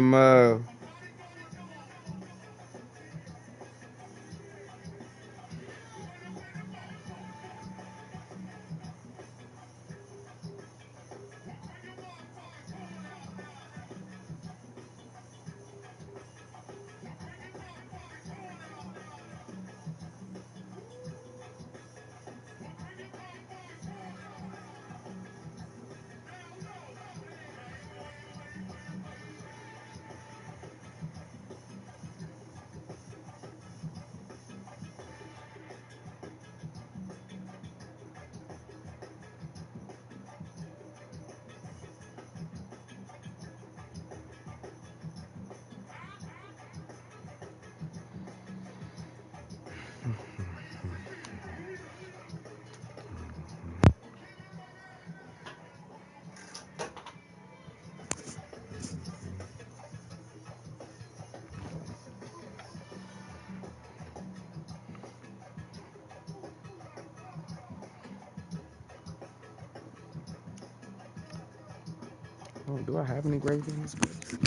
Mo. Oh, do I have any gravy in this place?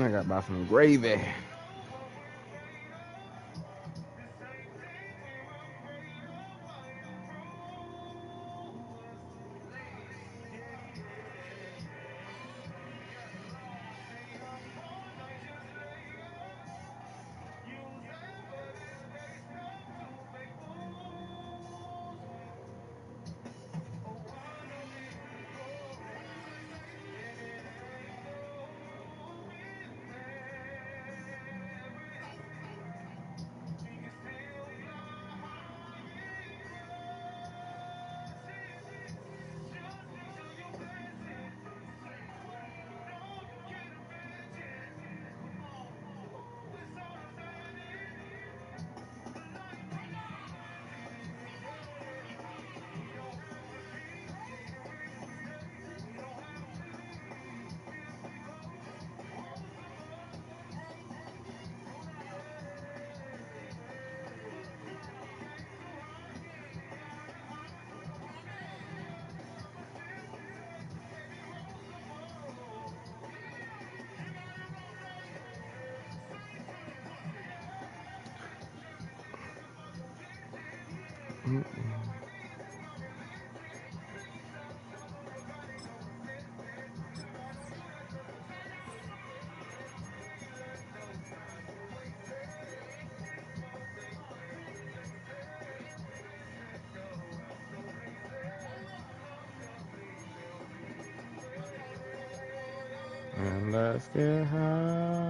I gotta buy some gravy. And let's get high.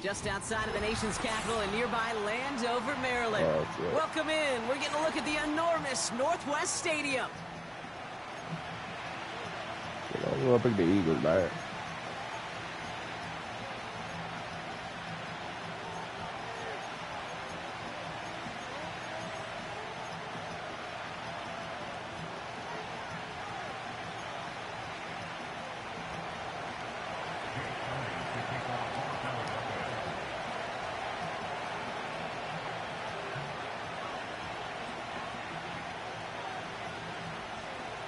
Just outside of the nation's capital in nearby Landover, Maryland. Right. Welcome in. We're getting a look at the enormous Northwest Stadium. I'll pick the Eagles back.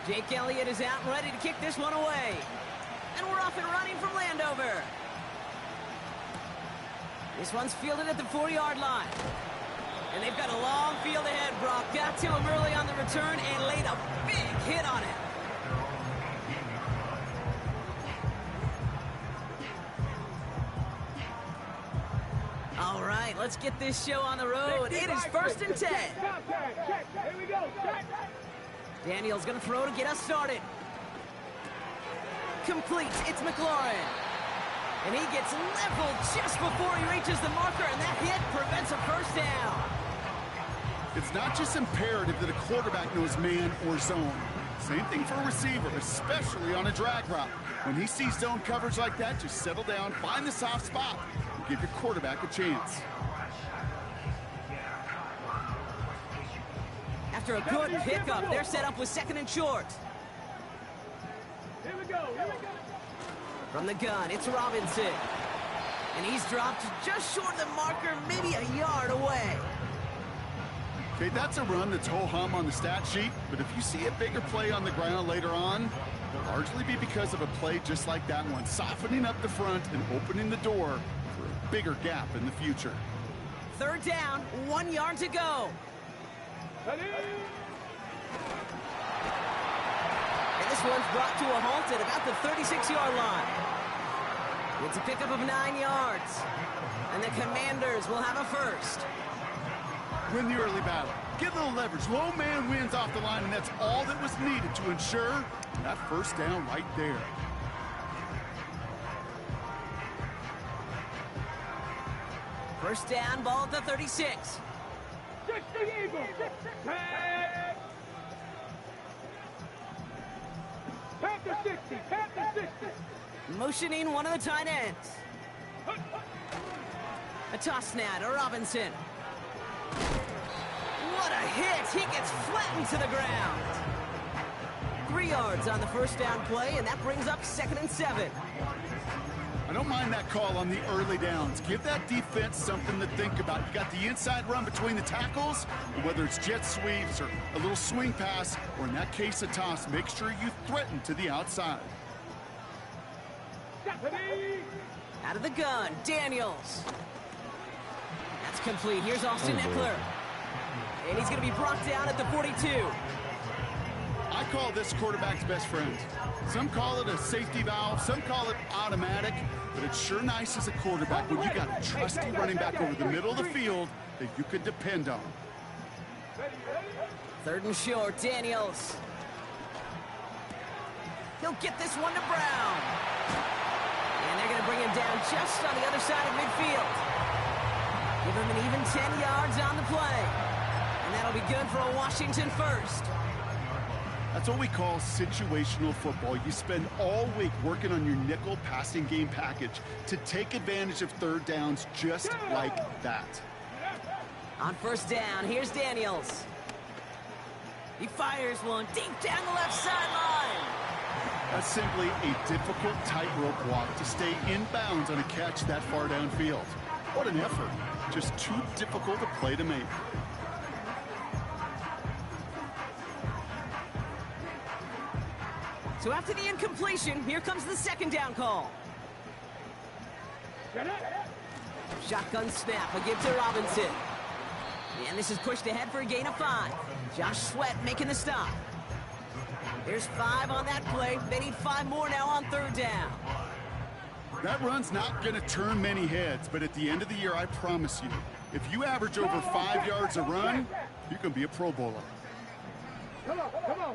Jake Elliott is out and ready to kick this one away. And we're off and running from Landover. This one's fielded at the 40-yard line. And they've got a long field ahead. Brock got to him early on the return and laid a big hit on it. All right, let's get this show on the road. It is 1st and 10. Here we go. Daniel's gonna throw to get us started. Complete, it's McLaurin. And he gets leveled just before he reaches the marker, and that hit prevents a first down. It's not just imperative that a quarterback knows man or zone. Same thing for a receiver, especially on a drag route. When he sees zone coverage like that, just settle down, find the soft spot, and give your quarterback a chance. After a good pickup, they're set up with 2nd and short. Here we go. From the gun, it's Robinson. And he's dropped just short of the marker, maybe a yard away. Okay, that's a run that's ho-hum on the stat sheet, but if you see a bigger play on the ground later on, it'll largely be because of a play just like that one, softening up the front and opening the door for a bigger gap in the future. 3rd down, 1 yard to go. And this one's brought to a halt at about the 36-yard line. It's a pickup of 9 yards. And the Commanders will have a first. Win the early battle. Get a little leverage. Low man wins off the line, and that's all that was needed to ensure that first down right there. First down, ball at the 36. 60 Eagles. Panther 60. Motioning one of the tight ends. A toss now to Robinson. What a hit! He gets flattened to the ground. 3 yards on the first down play, and that brings up 2nd and 7. I don't mind that call on the early downs. Give that defense something to think about. You got the inside run between the tackles, and whether it's jet sweeps or a little swing pass, or in that case a toss, make sure you threaten to the outside. Out of the gun, Daniels. That's complete. Here's Austin Eckler. And he's going to be brought down at the 42. I call this quarterback's best friend. Some call it a safety valve, some call it automatic, but it's sure nice as a quarterback when you got a trusty running back over the middle of the field that you could depend on. 3rd and short, Daniels. He'll get this one to Brown. And they're going to bring him down just on the other side of midfield. Give him an even 10 yards on the play. And that'll be good for a Washington first. That's what we call situational football. You spend all week working on your nickel passing game package to take advantage of third downs just like that. On first down, here's Daniels. He fires one deep down the left sideline. That's simply a difficult tightrope walk to stay in bounds on a catch that far downfield. What an effort. Just too difficult a play to make. So after the incompletion, here comes the second down call. Shotgun snap, a give to Robinson. And this is pushed ahead for a gain of 5. Josh Sweat making the stop. There's 5 on that play. They need 5 more now on third down. That run's not going to turn many heads, but at the end of the year, I promise you, if you average over 5 yards a run, you can be a Pro Bowler. Come on, come on.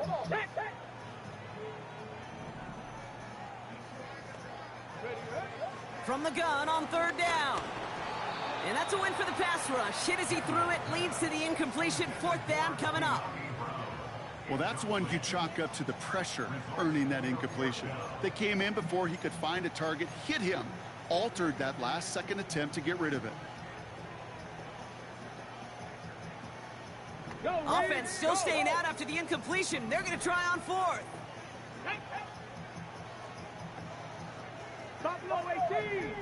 From the gun on third down. And that's a win for the pass rush. Hit as he threw it, leads to the incompletion. Fourth down coming up. Well, that's one you chalk up to the pressure earning that incompletion. They came in before he could find a target, hit him, altered that last-second attempt to get rid of it. Offense still staying out after the incompletion. They're going to try on fourth. Buffalo 18.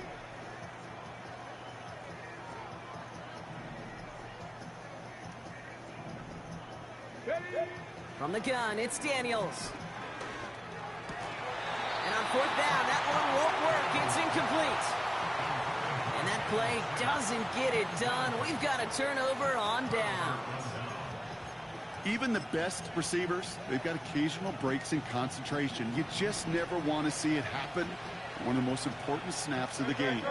From the gun, it's Daniels. And on fourth down, that one won't work. It's incomplete. And that play doesn't get it done. We've got a turnover on down. Even the best receivers, they've got occasional breaks in concentration. You just never want to see it happen. One of the most important snaps of the game.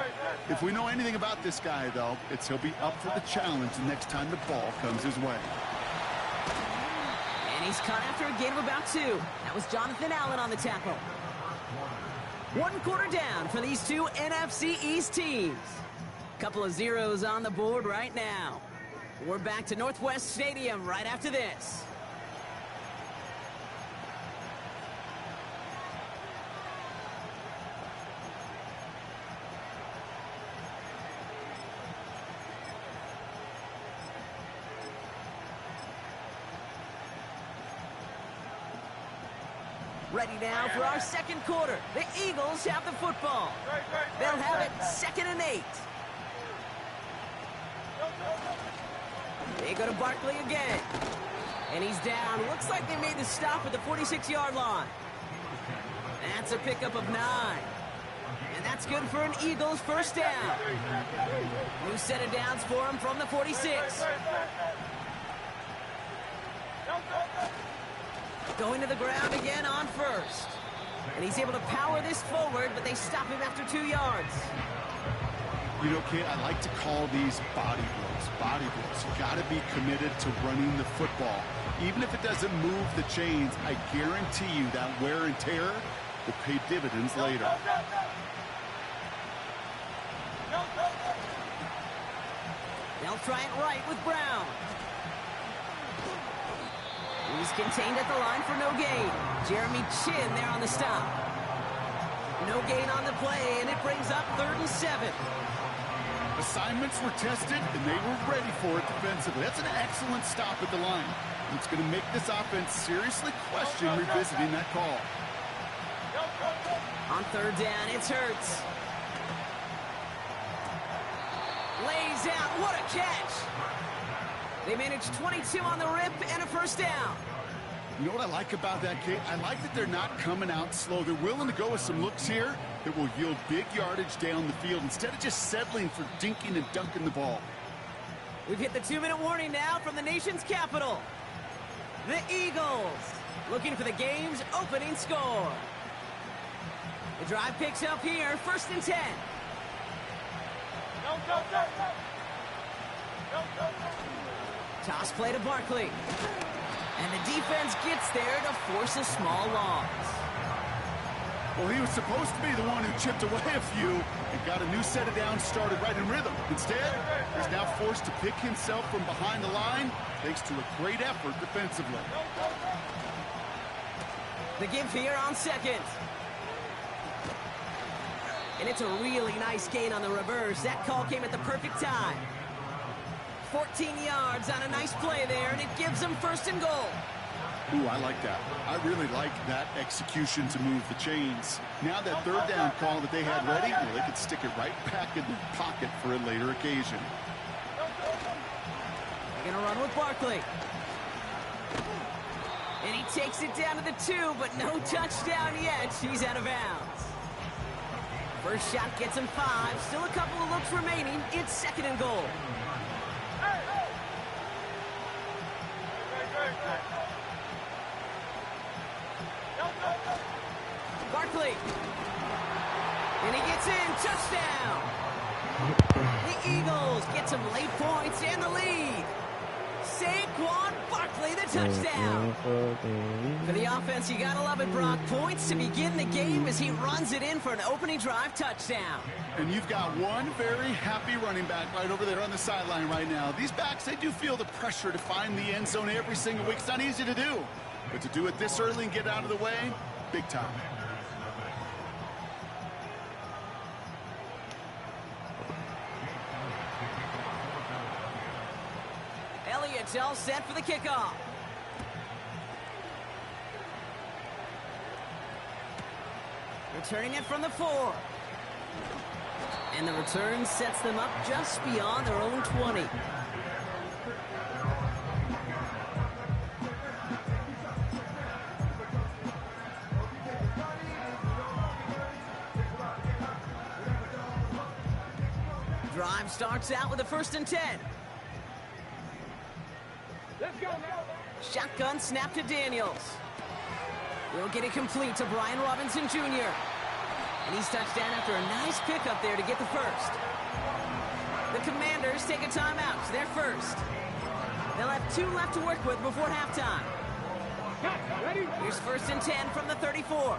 If we know anything about this guy, though, it's he'll be up for the challenge the next time the ball comes his way. And he's caught after a gain of about 2. That was Jonathan Allen on the tackle. 1 quarter down for these two NFC East teams. Couple of zeros on the board right now. We're back to Northwest Stadium right after this. Ready now for our second quarter. The Eagles have the football. They'll have it 2nd and 8. They go to Barkley again. And he's down. Looks like they made the stop at the 46-yard line. That's a pickup of 9. And that's good for an Eagles first down. New set of downs for him from the 46. Going to the ground again on first. And he's able to power this forward, but they stop him after 2 yards. You know, Kate, I like to call these body blows. Body blows. You got to be committed to running the football. Even if it doesn't move the chains, I guarantee you that wear and tear will pay dividends later. They'll try it right with Brown. He's contained at the line for no gain. Jeremy Chin there on the stop. No gain on the play, and it brings up 3rd and 7. Assignments were tested, and they were ready for it defensively. That's an excellent stop at the line. It's going to make this offense seriously question revisiting that call. On third down, it's Hurts. Lays out, what a catch! They managed 22 on the rip and a first down. You know what I like about that, Kate? I like that they're not coming out slow. They're willing to go with some looks here that will yield big yardage down the field instead of just settling for dinking and dunking the ball. We've hit the 2-minute warning now from the nation's capital. The Eagles looking for the game's opening score. The drive picks up here, 1st and 10. Toss play to Barkley. And the defense gets there to force a small loss. Well, he was supposed to be the one who chipped away a few and got a new set of downs started right in rhythm. Instead, he's now forced to pick himself from behind the line thanks to a great effort defensively. The give here on second. And it's a really nice gain on the reverse. That call came at the perfect time. 14 yards on a nice play there, and it gives them first and goal. Ooh, I like that. I really like that execution to move the chains. Now that third down call that they had ready, well, they could stick it right back in the pocket for a later occasion. They're going to run with Barkley. And he takes it down to the 2, but no touchdown yet. He's out of bounds. First shot gets him 5. Still a couple of looks remaining. It's second and goal. Barkley. And he gets in. Touchdown. The Eagles get some late points and the lead. Saquon Barkley, the touchdown. For the offense, you gotta love it, Brock. Points to begin the game as he runs it in for an opening drive touchdown. And you've got one very happy running back right over there on the sideline right now. These backs, they do feel the pressure to find the end zone every single week. It's not easy to do. But to do it this early and get out of the way, big time. Elliott's all set for the kickoff. Returning it from the 4. And the return sets them up just beyond their own 20. Drive starts out with a 1st and 10. Let's go now. Shotgun snap to Daniels. We'll get it complete to Brian Robinson Jr. And he's touched down after a nice pickup there to get the first. The Commanders take a timeout. They're first. They'll have 2 left to work with before halftime. Ready? Here's 1st and 10 from the 34.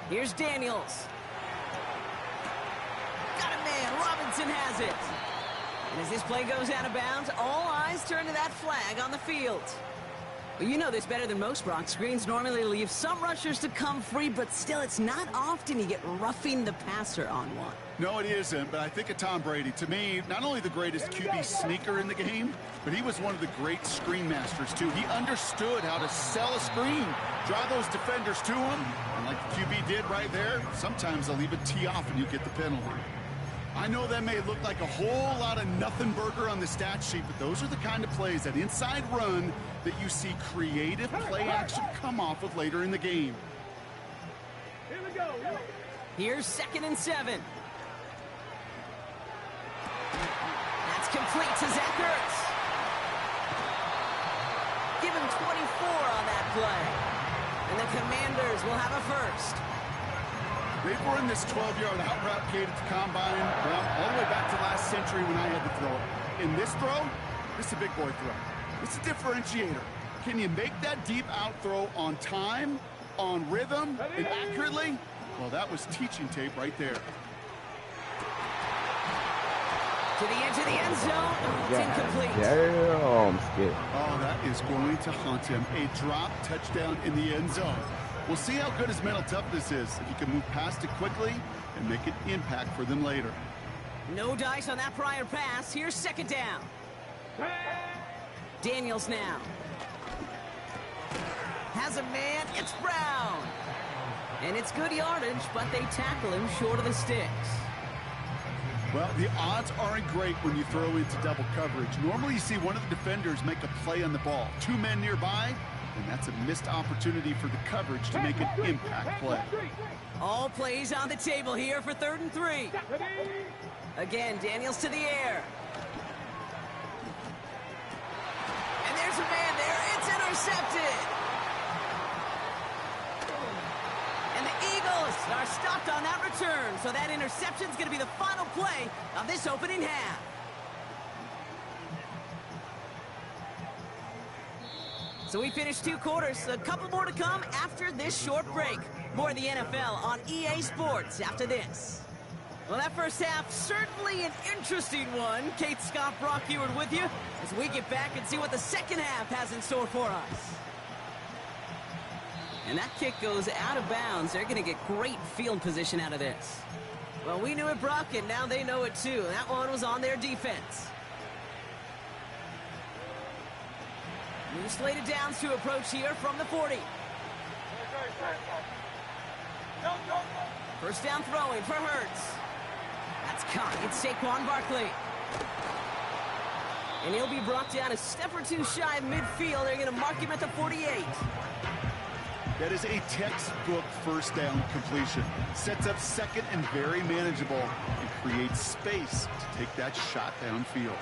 Here's Daniels. Got a man. Robinson has it. And as this play goes out of bounds, all eyes turn to that flag on the field. Well, you know this better than most, Brock. Screens normally leave some rushers to come free, but still, it's not often you get roughing the passer on one. No, it isn't, but I think of Tom Brady. To me, not only the greatest QB sneaker in the game, but he was one of the great screen masters, too. He understood how to sell a screen, draw those defenders to him, and like the QB did right there, sometimes they'll even tee off and you get the penalty. I know that may look like a whole lot of nothing burger on the stat sheet, but those are the kind of plays, that inside run, that you see creative play action come off of later in the game. Here we go. Here's 2nd and 7. That's complete to Zach Ertz. Give him 24 on that play. And the Commanders will have a first. They've run this 12-yard out route gate at the combine, well, all the way back to last century when I had to throw it. In this throw, this is a big boy throw. It's a differentiator. Can you make that deep out throw on time, on rhythm, and accurately? Well, that was teaching tape right there. To the edge of the end zone. It's incomplete. Damn, skip. Oh, that is going to haunt him. A drop touchdown in the end zone. We'll see how good his mental toughness is, if he can move past it quickly and make an impact for them later. No dice on that prior pass. Here's 2nd down. Daniels now. Has a man. It's Brown. And it's good yardage, but they tackle him short of the sticks. Well, the odds aren't great when you throw into double coverage. Normally you see one of the defenders make a play on the ball. 2 men nearby, and that's a missed opportunity for the coverage to make an impact play. All plays on the table here for 3rd and 3. Again, Daniels to the air. And there's a man there. It's intercepted. And the Eagles are stopped on that return. So that interception is going to be the final play of this opening half. So we finished 2 quarters. A couple more to come after this short break. More of the NFL on EA Sports after this. Well, that first half, certainly an interesting one. Kate Scott, Brock Ewart with you as we get back and see what the second half has in store for us. And that kick goes out of bounds. They're going to get great field position out of this. Well, we knew it, Brock, and now they know it too. That one was on their defense. New slated downs to approach here from the 40. First down throwing for Hurts. That's caught. It's Saquon Barkley. And he'll be brought down a step or two shy of midfield. They're going to mark him at the 48. That is a textbook first down completion. Sets up second and very manageable and creates space to take that shot downfield.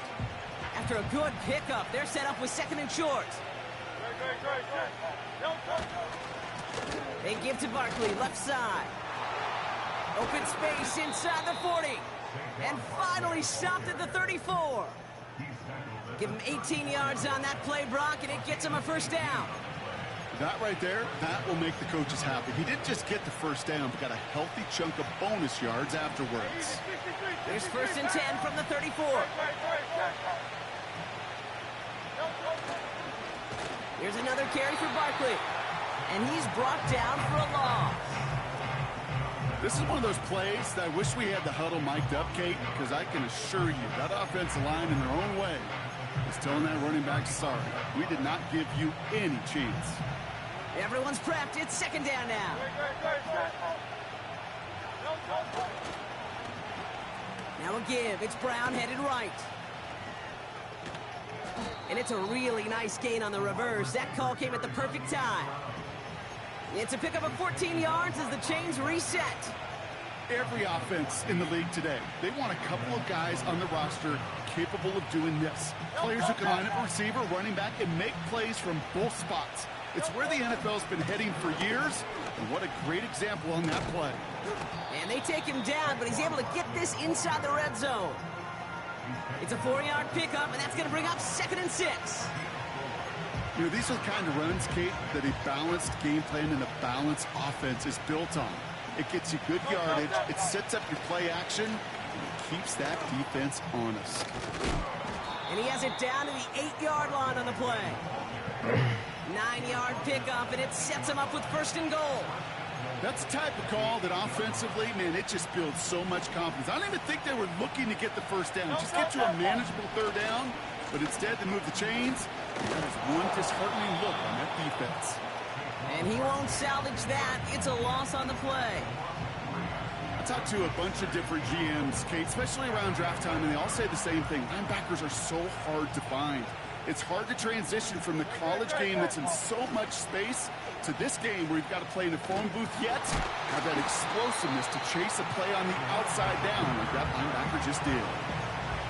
After a good pickup, they're set up with second and short. They give to Barkley, left side. Open space inside the 40. And finally stopped at the 34. Give him 18 yards on that play, Brock, and it gets him a first down. That right there, that will make the coaches happy. He didn't just get the first down, but got a healthy chunk of bonus yards afterwards. Here's first and 10 from the 34. Here's another carry for Barkley. And he's brought down for a loss. This is one of those plays that I wish we had the huddle mic'd up, Kate, because I can assure you that offensive line in their own way is telling that running back, sorry, we did not give you any chance. Everyone's prepped. It's second down now. Now a give. It's Brown headed right. And it's a really nice gain on the reverse. That call came at the perfect time. It's a pickup of 14 yards as the chains reset. Every offense in the league today, they want a couple of guys on the roster capable of doing this. Players who can line up a receiver, running back, and make plays from both spots. It's where the NFL's been heading for years, and what a great example on that play. And they take him down, but he's able to get this inside the red zone. It's a 4-yard pickup, and that's going to bring up second and 6. You know, these are the kind of runs, Kate, that a balanced game plan and a balanced offense is built on. It gets you good yardage, it sets up your play action, and it keeps that defense honest. And he has it down to the 8-yard line on the play. 9-yard pickup, and it sets him up with first and goal. That's the type of call that offensively, man, it just builds so much confidence. I don't even think they were looking to get the first down. Just get you a manageable third down, but instead they move the chains. That is one disheartening look on that defense. And he won't salvage that. It's a loss on the play. I talked to a bunch of different GMs, Kate, especially around draft time, and they all say the same thing. Linebackers are so hard to find. It's hard to transition from the college game that's in so much space to this game where you've got to play in a phone booth yet have that explosiveness to chase a play on the outside down like that linebacker just did.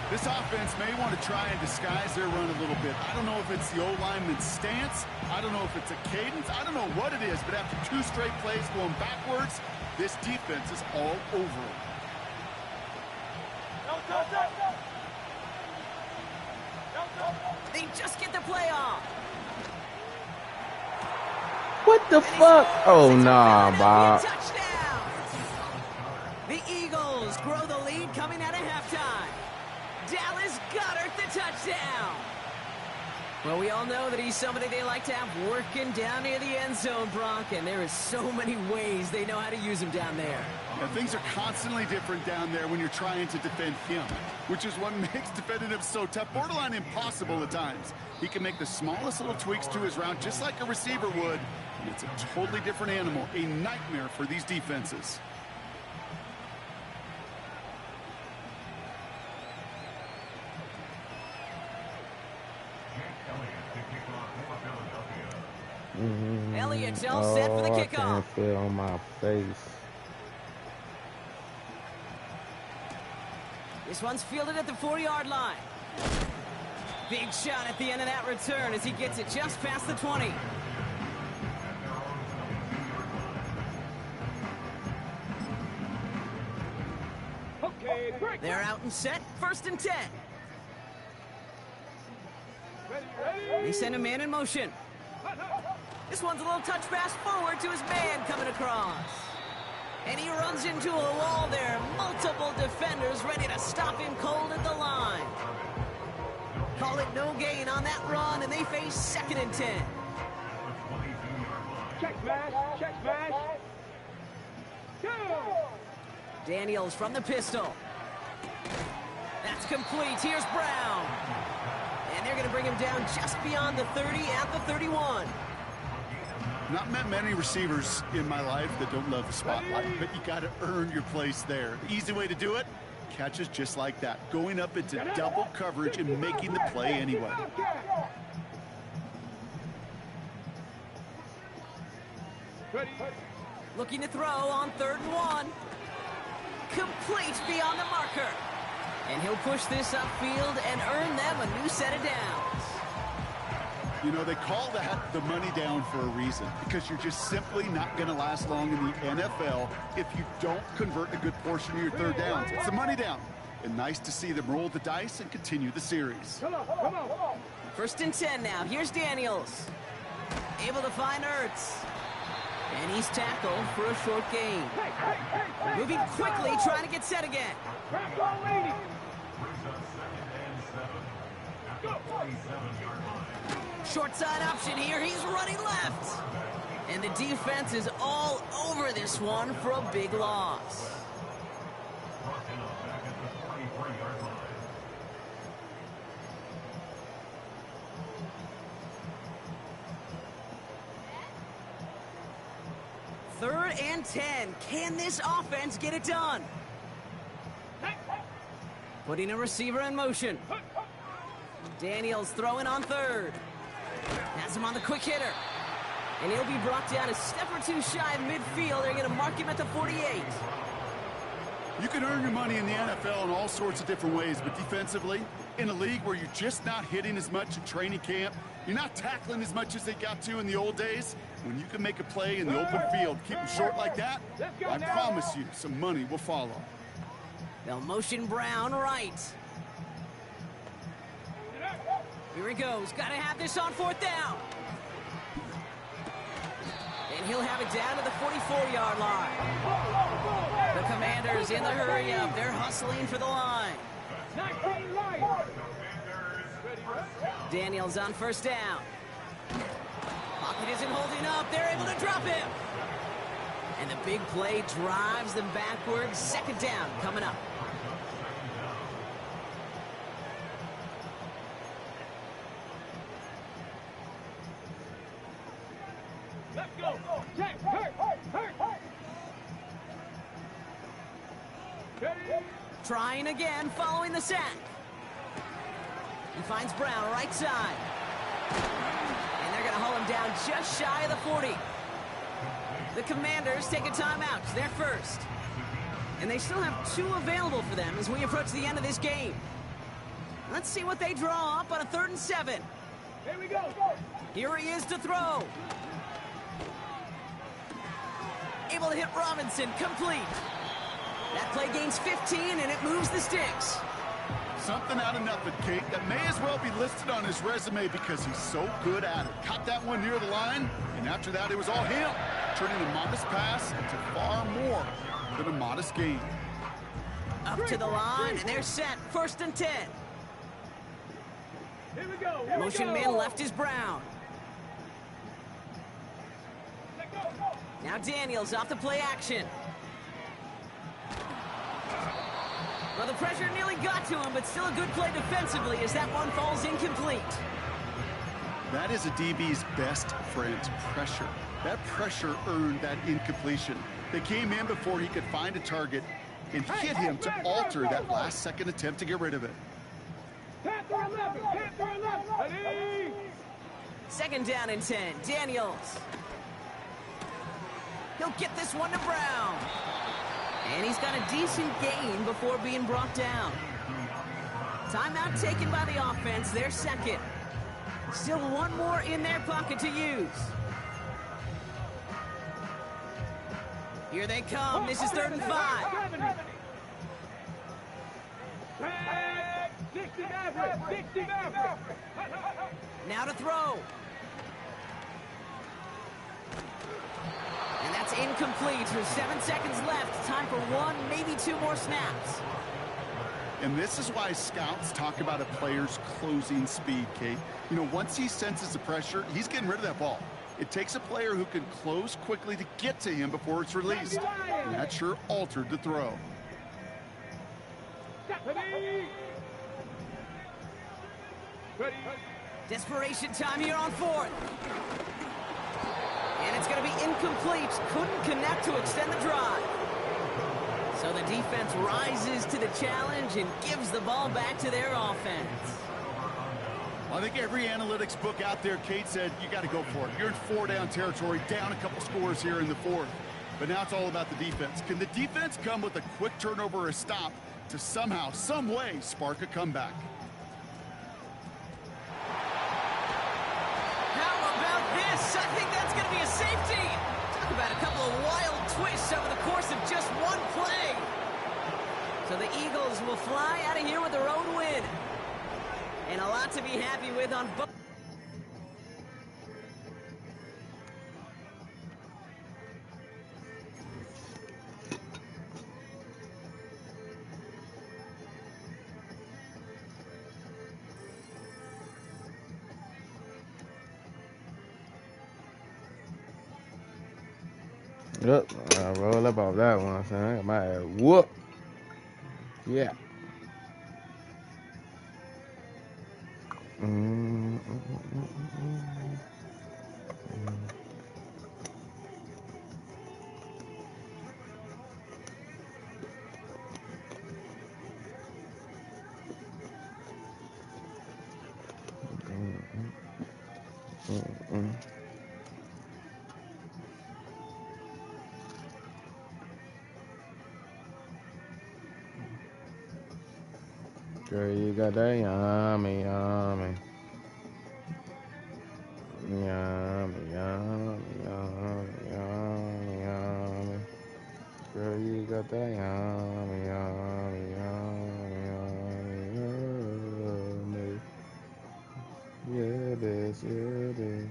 This offense may want to try and disguise their run a little bit. I don't know if it's the O-lineman's stance. I don't know if it's a cadence. I don't know what it is, but after 2 straight plays going backwards, this defense is all over it. They just get the play off. What the fuck? Oh, nah, Bob. Touchdown. The Eagles grow the lead coming out of halftime. Dallas Goedert the touchdown. Well, we all know that he's somebody they like to have working down near the end zone, Brock, and there is so many ways they know how to use him down there. And things are constantly different down there when you're trying to defend him, which is what makes defending him so tough, borderline impossible at times. He can make the smallest little tweaks to his route just like a receiver would, and it's a totally different animal, a nightmare for these defenses. Elliott's all set for the I kickoff. can't feel on my face. This one's fielded at the 4-yard line. Big shot at the end of that return as he gets it just past the 20. Okay, break. They're out and set. First and 10. Ready? They send a man in motion. This one's a little touch pass forward to his man coming across. And he runs into a wall there. Multiple defenders ready to stop him cold at the line. Call it no gain on that run, and they face 2nd and 10. Check smash, check smash. Go! Daniels from the pistol. That's complete. Here's Brown. And they're going to bring him down just beyond the 30 at the 31. Not met many receivers in my life that don't love the spotlight, but you got to earn your place there. The easy way to do it, catches just like that, going up into double coverage and making the play anyway. Looking to throw on 3rd and 1. Complete beyond the marker. And he'll push this upfield and earn them a new set of downs. You know, they call that the money down for a reason, because you're just simply not going to last long in the NFL if you don't convert a good portion of your 3rd downs. It's a money down. And nice to see them roll the dice and continue the series. Come on, come on. 1st and 10 now. Here's Daniels. Able to find Ertz. And he's tackled for a short gain. Moving quickly, trying to get set again. Short side option here. He's running left. And the defense is all over this one for a big loss. Third and 10. Can this offense get it done? Putting a receiver in motion. Daniels throwing on 3rd. Has him on the quick hitter. And he'll be brought down a step or two shy of midfield. They're going to mark him at the 48. You can earn your money in the NFL in all sorts of different ways, but defensively, in a league where you're just not hitting as much in training camp, you're not tackling as much as they got to in the old days, when you can make a play in the open field, keep them short like that, I promise you some money will follow. They'll motion Brown right. Here he goes. Got to have this on 4th down. And he'll have it down to the 44-yard line. The Commanders in the hurry up. They're hustling for the line. Daniels on 1st down. Pocket isn't holding up. They're able to drop him. And the big play drives them backwards. 2nd down coming up. Let's go. Check. Hurt. Trying again, following the sack. He finds Brown right side. And they're going to haul him down just shy of the 40. The Commanders take a timeout. They're first. And they still have 2 available for them as we approach the end of this game. Let's see what they draw up on a 3rd and 7. Here we go. Here he is to throw. Able to hit Robinson, complete. That play gains 15, and it moves the sticks. Something out of nothing, Kate, that may as well be listed on his resume because he's so good at it. Caught that one near the line, and after that, it was all him, turning a modest pass into far more than a modest gain. Up to the line, and they're set. 1st and 10. Here we go. Motion man left is Brown. Now Daniels off the play action. Well, the pressure nearly got to him, but still a good play defensively as that one falls incomplete. That is a DB's best friend, pressure. That pressure earned that incompletion. They came in before he could find a target and hit him to alter that last-second attempt to get rid of it. Panther 11. Ready? 2nd down and 10. Daniels. He'll get this one to Brown. And he's got a decent gain before being brought down. Timeout taken by the offense. They're second. Still 1 more in their pocket to use. Here they come. This is 3rd and 5. 60 average. Now to throw. And that's incomplete. incomplete. There's 7 seconds left. Time for 1, maybe 2 more snaps. And this is why scouts talk about a player's closing speed, Kate. You know, once he senses the pressure, he's getting rid of that ball. It takes a player who can close quickly to get to him before it's released. And that sure altered the throw. Ready? Ready? Desperation time here on 4th. And it's going to be incomplete. Couldn't connect to extend the drive. So the defense rises to the challenge and gives the ball back to their offense. I think every analytics book out there, Kate, said you got to go for it. You're in 4-down territory, down a couple scores here in the 4th. But now it's all about the defense. Can the defense come with a quick turnover or a stop to somehow, some way, spark a comeback? How about this? I think that's going to be a safety. Talk about a couple of wild twists over the course of just one play. So the Eagles will fly out of here with their own win. And a lot to be happy with on both. Yep, I roll up off that one, son. I got my ass whoop. Yeah. Girl, you got that yummy, yummy. Yummy, yummy, yummy, yummy, yummy. Girl, you got that yummy, yummy, yummy, yummy, yummy. Yeah, this, yeah, this.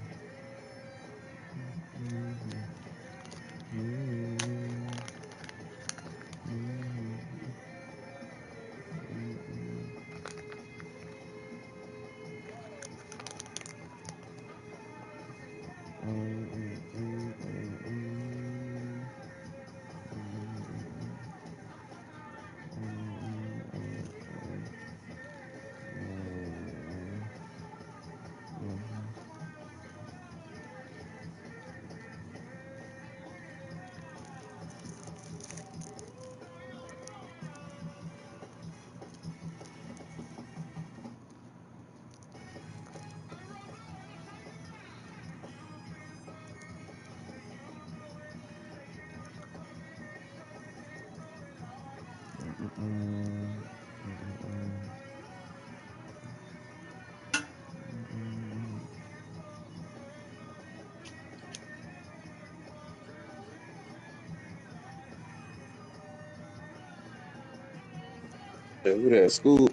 Yeah, we at school.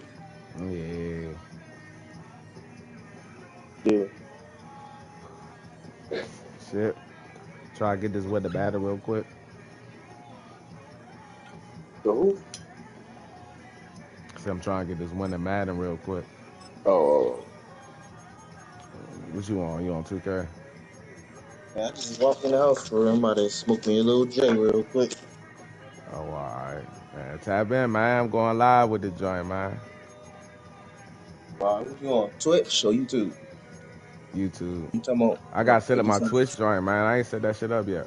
Yeah. Yeah. Shit. Try to get this weather battle real quick. So, See, I'm trying to get this winter Madden real quick. oh, What you on? You on 2K? man, I just walked in the house for him. I'm about to smoke me a little J real quick. Oh, all right. Man, tap in, man. I'm going live with the joint, man. What you on? Twitch or YouTube? YouTube. You talking about? I got set Okay, up you my talking? Twitch joint, man. I ain't set that shit up yet.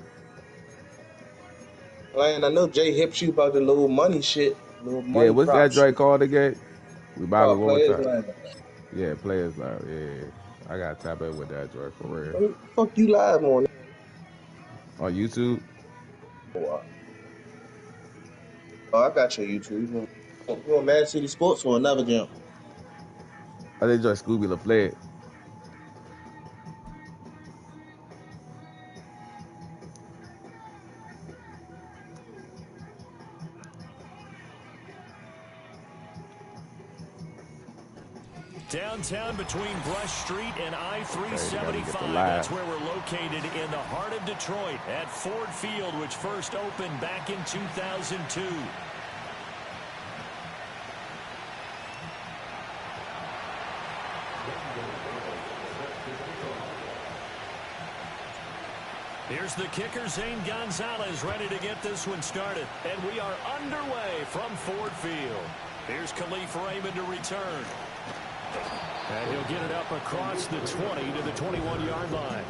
And I know Jay hipped you about the little money shit, little Yeah, money what's prop that joint shit. called again? We about to Oh, go with players that. line. Yeah, players live. Yeah. I got to tap in with that joint for real. What the fuck you live on? On YouTube? Oh, I got your YouTube. You on Mad City Sports or another jump? I think joint Scooby LaFleur. Downtown between Brush Street and I-375. That's where we're located in the heart of Detroit at Ford Field, which first opened back in 2002. Here's the kicker, Zane Gonzalez, ready to get this one started. And we are underway from Ford Field. Here's Khalif Raymond to return. And he'll get it up across the 20 to the 21-yard line.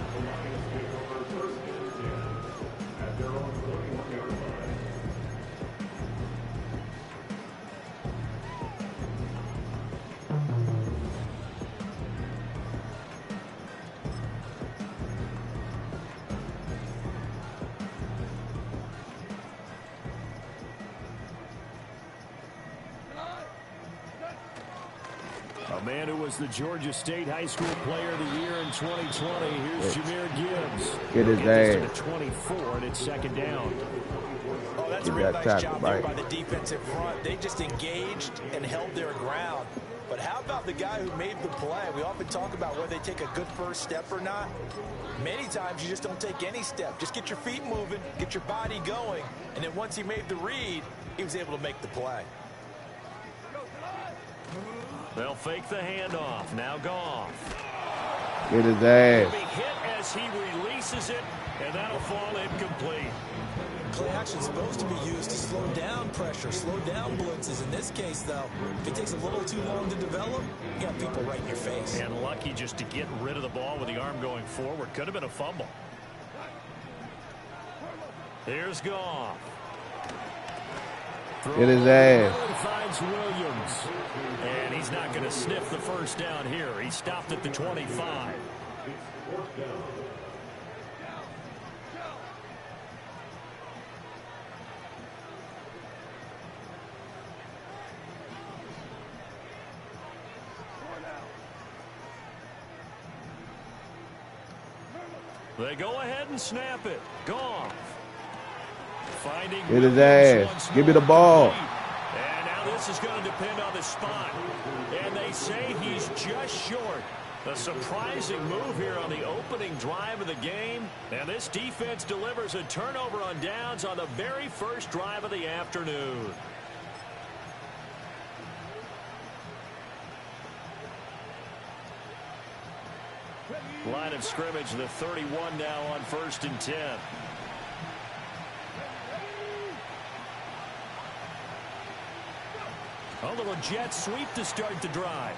A man who was the Georgia State High School Player of the Year in 2020. Here's Jahmyr Gibbs. Get his ass. To 24, and it's second down. Oh, that's a real nice job there by the defensive front. They just engaged and held their ground. But how about the guy who made the play? We often talk about whether they take a good first step or not. Many times you just don't take any step. Just get your feet moving, get your body going, and then once he made the read, he was able to make the play. They'll fake the handoff. Now Goff. Get his ass. He'll be hit as he releases it, and that'll fall incomplete. Play action's supposed to be used to slow down pressure, slow down blitzes. In this case, though, if it takes a little too long to develop, you got people right in your face. And lucky just to get rid of the ball with the arm going forward. Could have been a fumble. Here's Goff. Get his ass. Finds Williams. And he's not going to sniff the first down here. He stopped at the 25. They go ahead and snap it. Goff. Finding Get his ass. Give me the ball. And now this is going to depend on the spot. And they say he's just short. A surprising move here on the opening drive of the game. And this defense delivers a turnover on downs on the very first drive of the afternoon. Line of scrimmage, the 31 now on 1st and 10. A little jet sweep to start the drive.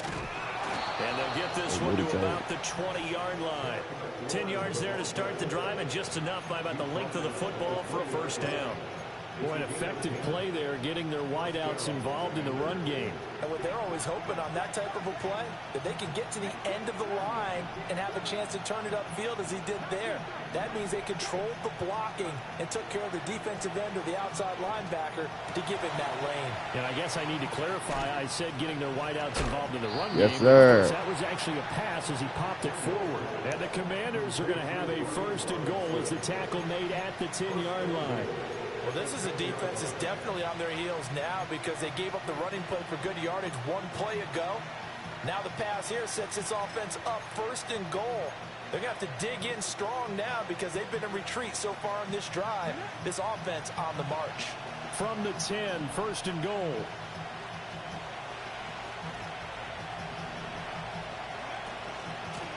And they'll get this one to about the 20-yard line. 10 yards there to start the drive, and just enough by about the length of the football for a first down. Boy, an effective play there, getting their wideouts involved in the run game. And what they're always hoping on that type of a play, that they can get to the end of the line and have a chance to turn it upfield as he did there. That means they controlled the blocking and took care of the defensive end or the outside linebacker to give him that lane. And I guess I need to clarify, I said getting their wideouts involved in the run game. Yes, sir. That was actually a pass as he popped it forward. And the Commanders are going to have a 1st and goal as the tackle made at the 10-yard line. Well, this is a defense that's definitely on their heels now because they gave up the running play for good yardage one play ago. Now the pass here sets this offense up 1st and goal. They're going to have to dig in strong now because they've been in retreat so far in this drive. This offense on the march. From the 10, 1st and goal.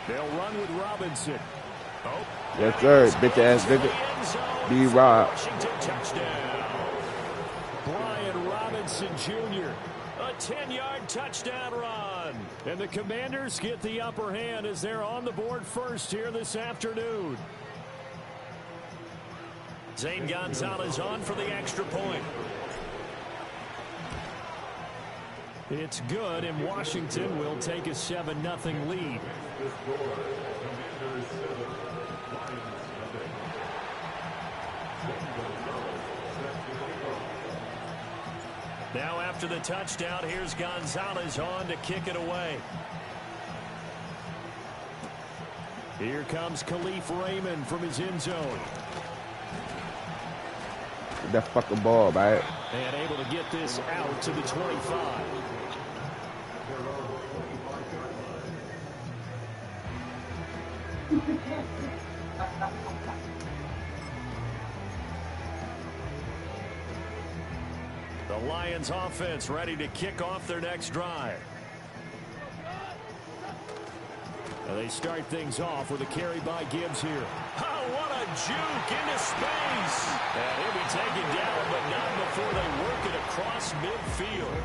They'll run with Robinson. Oh. Yes, sir. Bitch ass nigga. B-Rob. Brian Robinson Jr. A 10-yard touchdown run. And the Commanders get the upper hand as they're on the board first here this afternoon. Zane Gonzalez on for the extra point. It's good, and Washington will take a 7-0 lead. Now after the touchdown, here's Gonzalez on to kick it away. Here comes Khalif Raymond from his end zone. Get that fucking ball, man. And able to get this out to the 25. The Lions offense ready to kick off their next drive. And they start things off with a carry by Gibbs here. Oh, what a juke into space. And he'll be taken down, but not before they work it across midfield.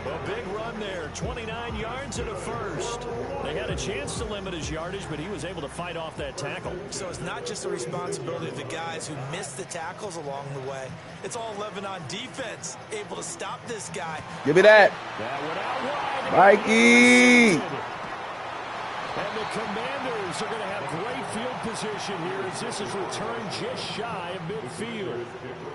A big run there, 29 yards and a first. They had a chance to limit his yardage, but he was able to fight off that tackle. So it's not just the responsibility of the guys who missed the tackles along the way. It's all 11 on defense, able to stop this guy. Give me that. That went out wide. Mikey. And the Commanders are going to have great field position here as this is returned just shy of midfield.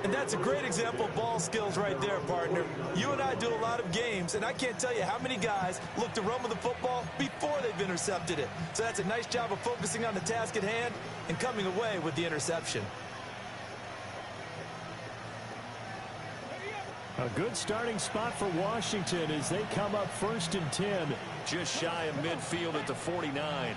And that's a great example of ball skills right there, partner. You and I do a lot of games, and I can't tell you how many guys look to run with the football before they've intercepted it. So that's a nice job of focusing on the task at hand and coming away with the interception. A good starting spot for Washington as they come up 1st and 10, just shy of midfield at the 49.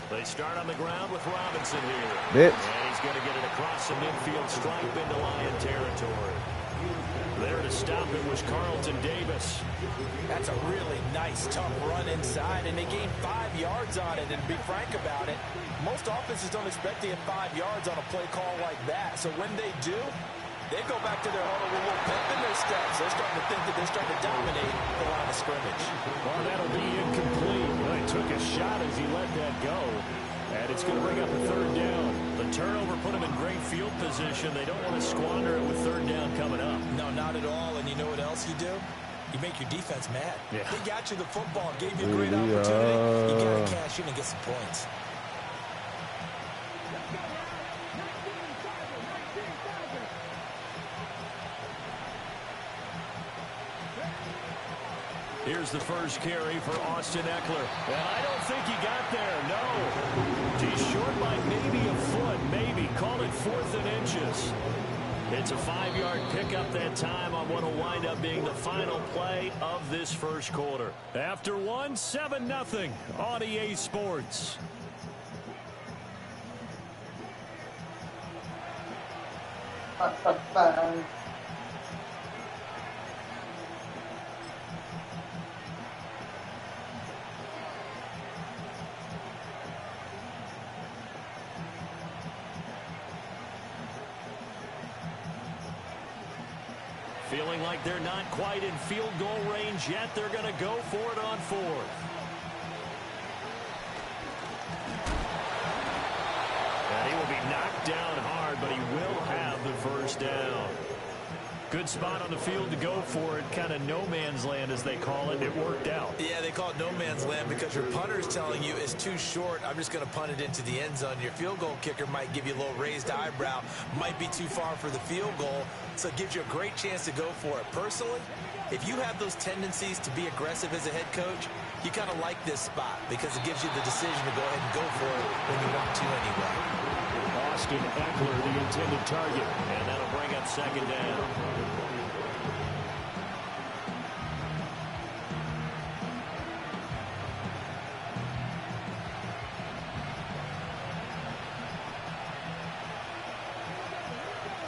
They start on the ground with Robinson here. And he's going to get it across the midfield stripe into Lion territory. There to stop it was Carlton Davis. That's a really nice, tough run inside, and they gained 5 yards on it. And to be frank about it, most offenses don't expect to get 5 yards on a play call like that. So when they do, they go back to their huddle with a little pep in their steps. They're starting to think that they're starting to dominate the line of scrimmage. Well, that'll be incomplete. Well, he took a shot as he let that go. And it's going to bring up a 3rd down. The turnover put them in great field position. They don't want to squander it with 3rd down coming up. No, not at all. And you know what else you do? You make your defense mad. Yeah. They got you the football, gave you a great opportunity. You got to cash in and get some points. Here's the first carry for Austin Eckler. And I don't think he got there, no. He's short by maybe a foot, maybe. Call it 4th and inches. It's a 5-yard pickup that time on what will wind up being the final play of this first quarter. After one, 7-0 on EA Sports. Feeling like they're not quite in field goal range yet. They're going to go for it on 4th. And he will be knocked down hard, but he will have the first down. Good spot on the field to go for it. Kind of no man's land, as they call it. It worked out. Yeah, they call it no man's land because your punter is telling you it's too short. I'm just going to punt it into the end zone. Your field goal kicker might give you a little raised eyebrow. Might be too far for the field goal. So it gives you a great chance to go for it. Personally, if you have those tendencies to be aggressive as a head coach, you kind of like this spot because it gives you the decision to go ahead and go for it when you want to anyway. Austin Eckler, the intended target, and that'll bring up 2nd down.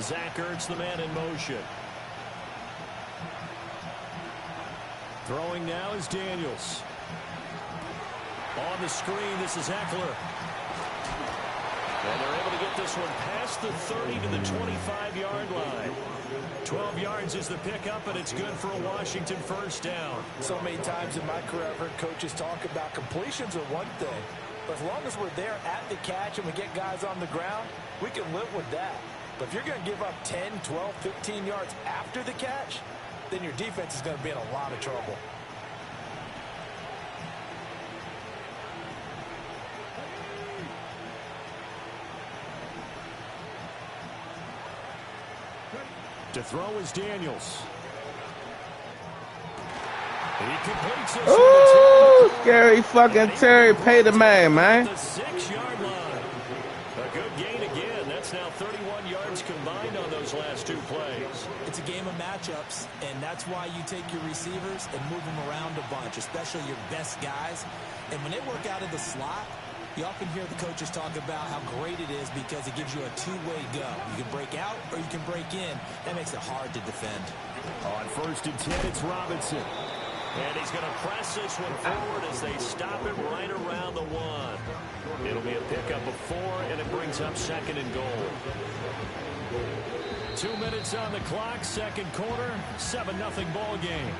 Zach Ertz, the man in motion. Throwing now is Daniels. On the screen, this is Eckler. And they're able to get this one past the 30 to the 25-yard line. 12 yards is the pickup, and it's good for a Washington first down. So many times in my career, I've heard coaches talk about completions are one thing. But as long as we're there at the catch and we get guys on the ground, we can live with that. But if you're going to give up 10, 12, 15 yards after the catch, then your defense is going to be in a lot of trouble. To throw is Daniels. He completes this. Ooh, scary fucking Terry. Pay the man, man. The 6-yard line. A good gain again. That's now 31 yards combined on those last 2 plays. It's a game of matchups, and that's That's why you take your receivers and move them around a bunch, especially your best guys. And when they work out of the slot, you often hear the coaches talk about how great it is because it gives you a two-way go. You can break out or you can break in. That makes it hard to defend. On 1st and 10, it's Robinson. And he's going to press this one forward as they stop it right around the 1. It'll be a pickup of 4, and it brings up 2nd and goal. 2 minutes on the clock, 2nd quarter, 7-0 ball game.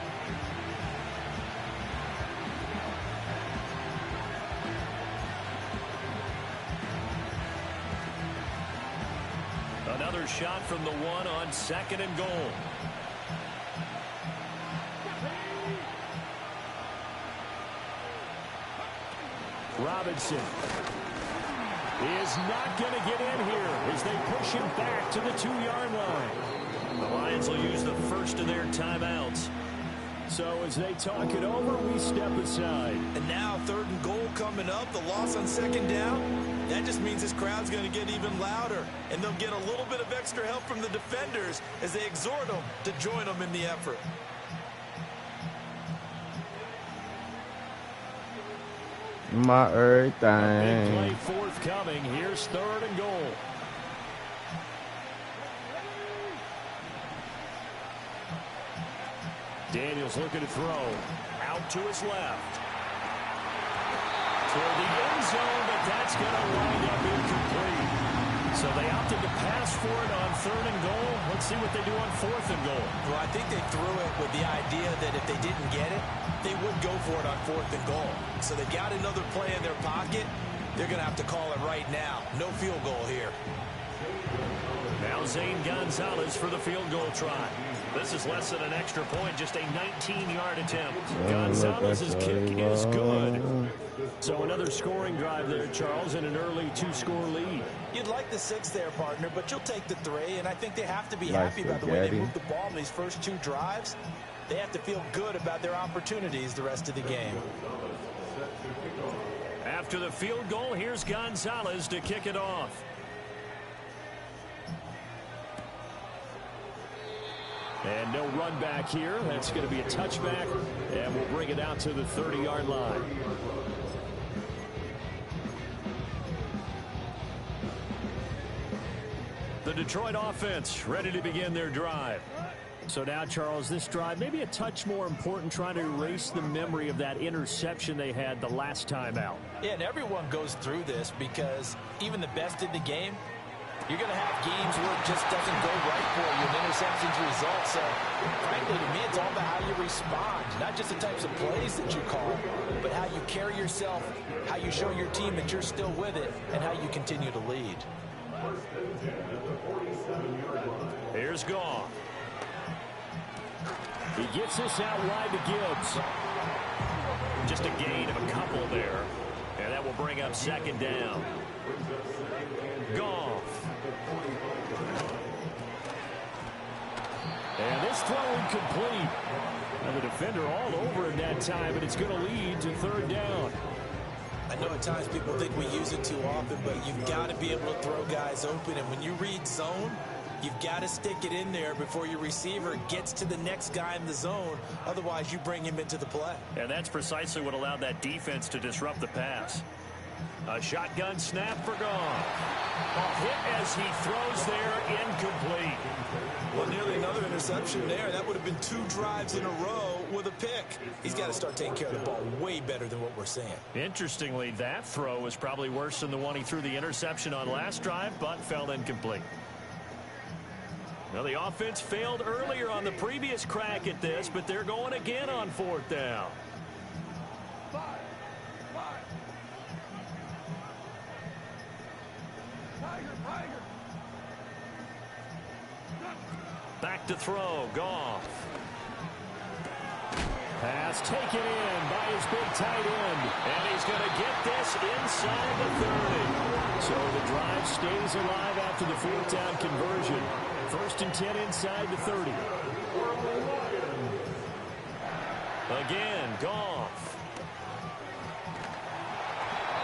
Another shot from the 1 on 2nd and goal. Robinson is not going to get in here as they push him back to the 2-yard line. The Lions will use the first of their timeouts. So as they talk it over, we step aside. And now 3rd and goal coming up. The loss on 2nd down. That just means this crowd's going to get even louder. And they'll get a little bit of extra help from the defenders as they exhort them to join them in the effort. My everything. Big play forthcoming. Here's 3rd and goal. Daniels looking to throw. Out to his left. Toward the end zone, but that's going to wind up incomplete. So they opted to pass for it on 3rd and goal. Let's see what they do on 4th and goal. Well, I think they threw it with the idea that if they didn't get it, they would go for it on 4th and goal. So they've got another play in their pocket. They're going to have to call it right now. No field goal here. Now Zane Gonzalez for the field goal try. This is less than an extra point, just a 19-yard attempt. Gonzalez's kick is good. So another scoring drive there, Charles, and an early 2-score lead. You'd like the 6 there, partner, but you'll take the 3, and I think they have to be happy about the way they moved the ball in these first 2 drives. They have to feel good about their opportunities the rest of the game. After the field goal, here's Gonzalez to kick it off. And no run back here. That's going to be a touchback, and we'll bring it out to the 30-yard line. The Detroit offense ready to begin their drive. So now, Charles, this drive maybe a touch more important, trying to erase the memory of that interception they had the last time out. Yeah, and everyone goes through this because even the best in the game, you're going to have games where it just doesn't go right for you, and interceptions result. So, frankly, to me, it's all about how you respond, not just the types of plays that you call, but how you carry yourself, how you show your team that you're still with it, and how you continue to lead. Here's Goff. He gets this out wide to Gibbs. Just a gain of a couple there. And that will bring up 2nd down. Goff. And this throw incomplete. And the defender all over him that time, but it's going to lead to 3rd down. I know at times people think we use it too often, but you've got to be able to throw guys open. And when you read zone, you've got to stick it in there before your receiver gets to the next guy in the zone. Otherwise, you bring him into the play. And that's precisely what allowed that defense to disrupt the pass. A shotgun snap for Goff. A hit as he throws there, incomplete. Well, nearly another interception there. That would have been 2 drives in a row with a pick. He's got to start taking care of the ball way better than what we're seeing. Interestingly, that throw was probably worse than the one he threw the interception on last drive, but fell incomplete. Now, the offense failed earlier on the previous crack at this, but they're going again on 4th down. Back to throw, Goff. Pass taken in by his big tight end. And he's going to get this inside the 30. So the drive stays alive after the 4th down conversion. 1st and 10 inside the 30. Again, Goff.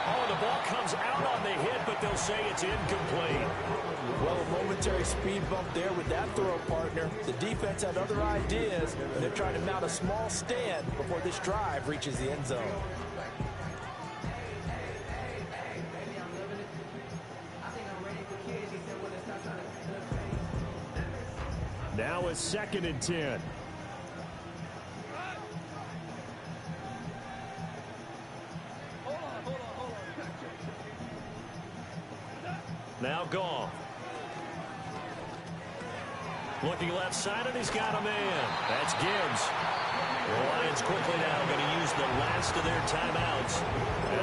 Oh, the ball comes out on the hit, but they'll say it's incomplete. Well, a momentary speed bump there with that throw partner. The defense had other ideas, and they're trying to mount a small stand before this drive reaches the end zone. Now it's 2nd and 10. Now Goff. Looking left side, and he's got a man. That's Gibbs. The Lions quickly now going to use the last of their timeouts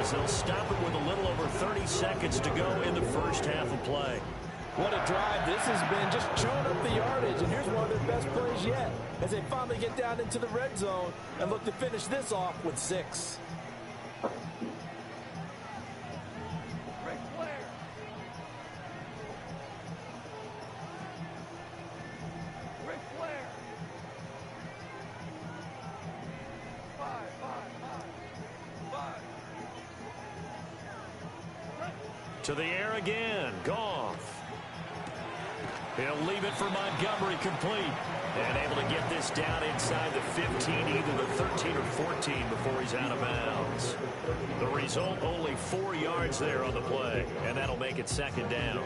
as they'll stop it with a little over 30 seconds to go in the first half of play. What a drive this has been, just chewing up the yardage, and here's one of their best plays yet as they finally get down into the red zone and look to finish this off with 6. To the air again, Goff. He'll leave it for Montgomery, complete. And able to get this down inside the 15, either the 13 or 14 before he's out of bounds. The result, only 4 yards there on the play, and that'll make it 2nd down.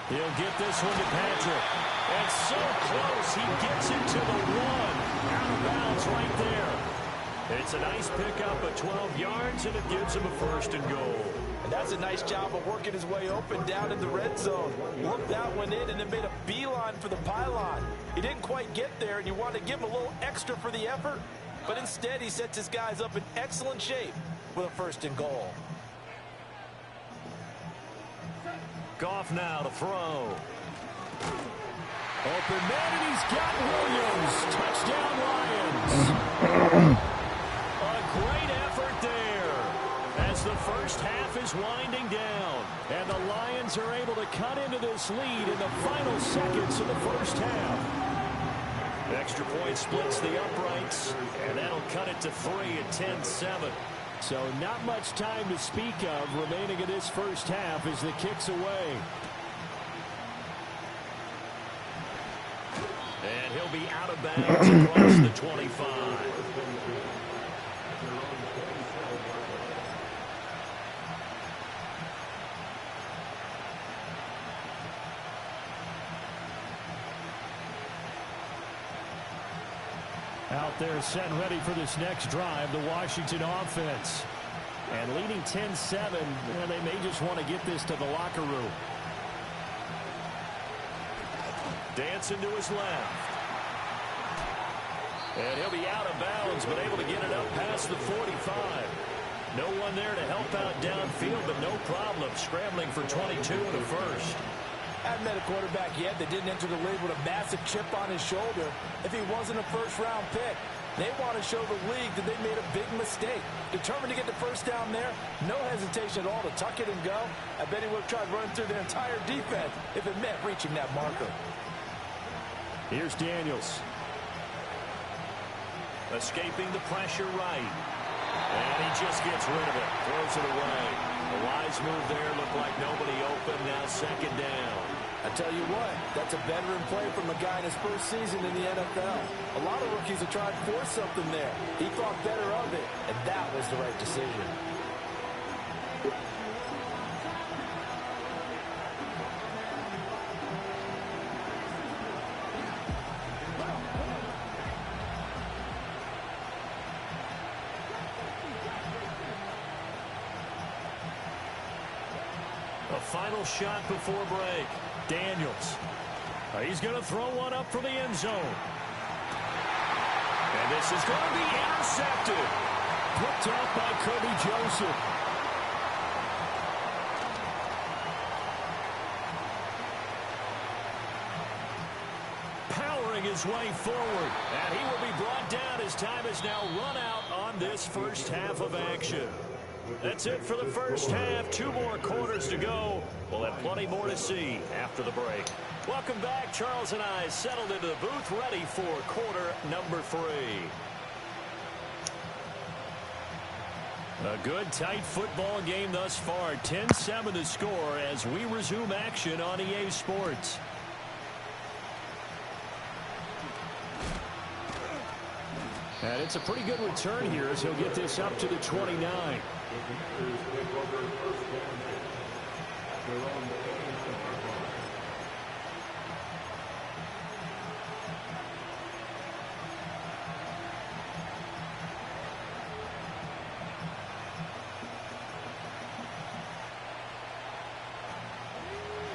He'll get this one to Patrick. And so close, he gets it to the 1. Out of bounds right there. It's a nice pickup of 12 yards, and it gives him a 1st and goal. And that's a nice job of working his way open down in the red zone. Looked that one in and then made a beeline for the pylon. He didn't quite get there, and you want to give him a little extra for the effort. But instead, he sets his guys up in excellent shape with a 1st and goal. Goff now to throw. Open man, and he's got Williams. Touchdown, Lions. A great effort there as the first half is winding down. And the Lions are able to cut into this lead in the final seconds of the first half. Extra point splits the uprights, and that'll cut it to 3 at 10-7. So not much time to speak of remaining in this first half as the kick's away. And he'll be out of bounds across the 25. Out there set and ready for this next drive, the Washington offense. And leading 10-7, well, they may just want to get this to the locker room. Dancing to his left. And he'll be out of bounds, but able to get it up past the 45. No one there to help out downfield, but no problem scrambling for 22 and a 1st. Hadn't met a quarterback yet that didn't enter the league with a massive chip on his shoulder. If he wasn't a first-round pick, they want to show the league that they made a big mistake. Determined to get the 1st down there, no hesitation at all to tuck it and go. I bet he would have tried running through their entire defense if it meant reaching that marker. Here's Daniels. Escaping the pressure right. And he just gets rid of it. Throws it away. A wise move there. Looked like nobody open. Now 2nd down. I tell you what, that's a veteran play from a guy in his first season in the NFL. A lot of rookies have tried to force something there. He thought better of it, and that was the right decision. A final shot before break. Daniels. He's going to throw one up for the end zone. And this is going to be intercepted. Picked off by Kirby Joseph. Powering his way forward. And he will be brought down as time is now run out on this first half of action. That's it for the first half. 2 more quarters to go. We'll have plenty more to see after the break. Welcome back. Charles and I settled into the booth, ready for quarter number 3. A good, tight football game thus far. 10-7 to score as we resume action on EA Sports. And it's a pretty good return here as he'll get this up to the 29.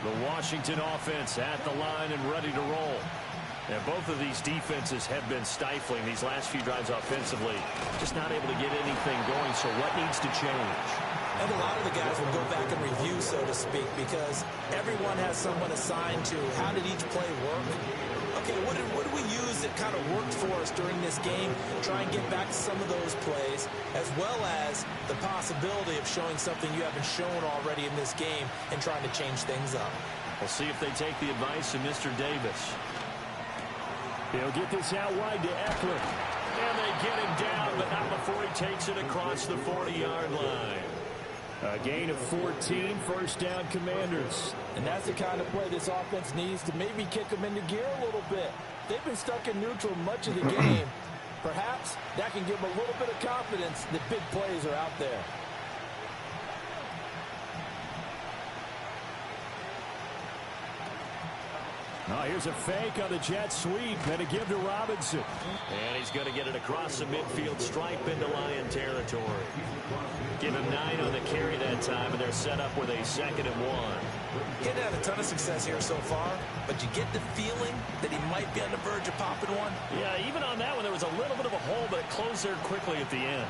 The Washington offense at the line and ready to roll. And both of these defenses have been stifling these last few drives offensively. Just not able to get anything going, so what needs to change? And a lot of the guys will go back and review, so to speak, because everyone has someone assigned to how did each play work. Okay, what did we use that kind of worked for us during this game? Try and get back to some of those plays, as well as the possibility of showing something you haven't shown already in this game and trying to change things up. We'll see if they take the advice of Mr. Davis. He'll get this out wide to Eckler. And they get him down, but not before he takes it across the 40-yard line. A gain of 14, first down Commanders. And that's the kind of play this offense needs to maybe kick them into gear a little bit. They've been stuck in neutral much of the game. Perhaps that can give them a little bit of confidence that big plays are out there. Oh, here's a fake on the jet sweep. And a give to Robinson. And he's going to get it across the midfield stripe into Lion territory. Give him 9 on the carry that time, and they're set up with a 2nd and 1. He hadn't had a ton of success here so far, but you get the feeling that he might be on the verge of popping one. Yeah, even on that one, there was a little bit of a hole, but it closed there quickly at the end.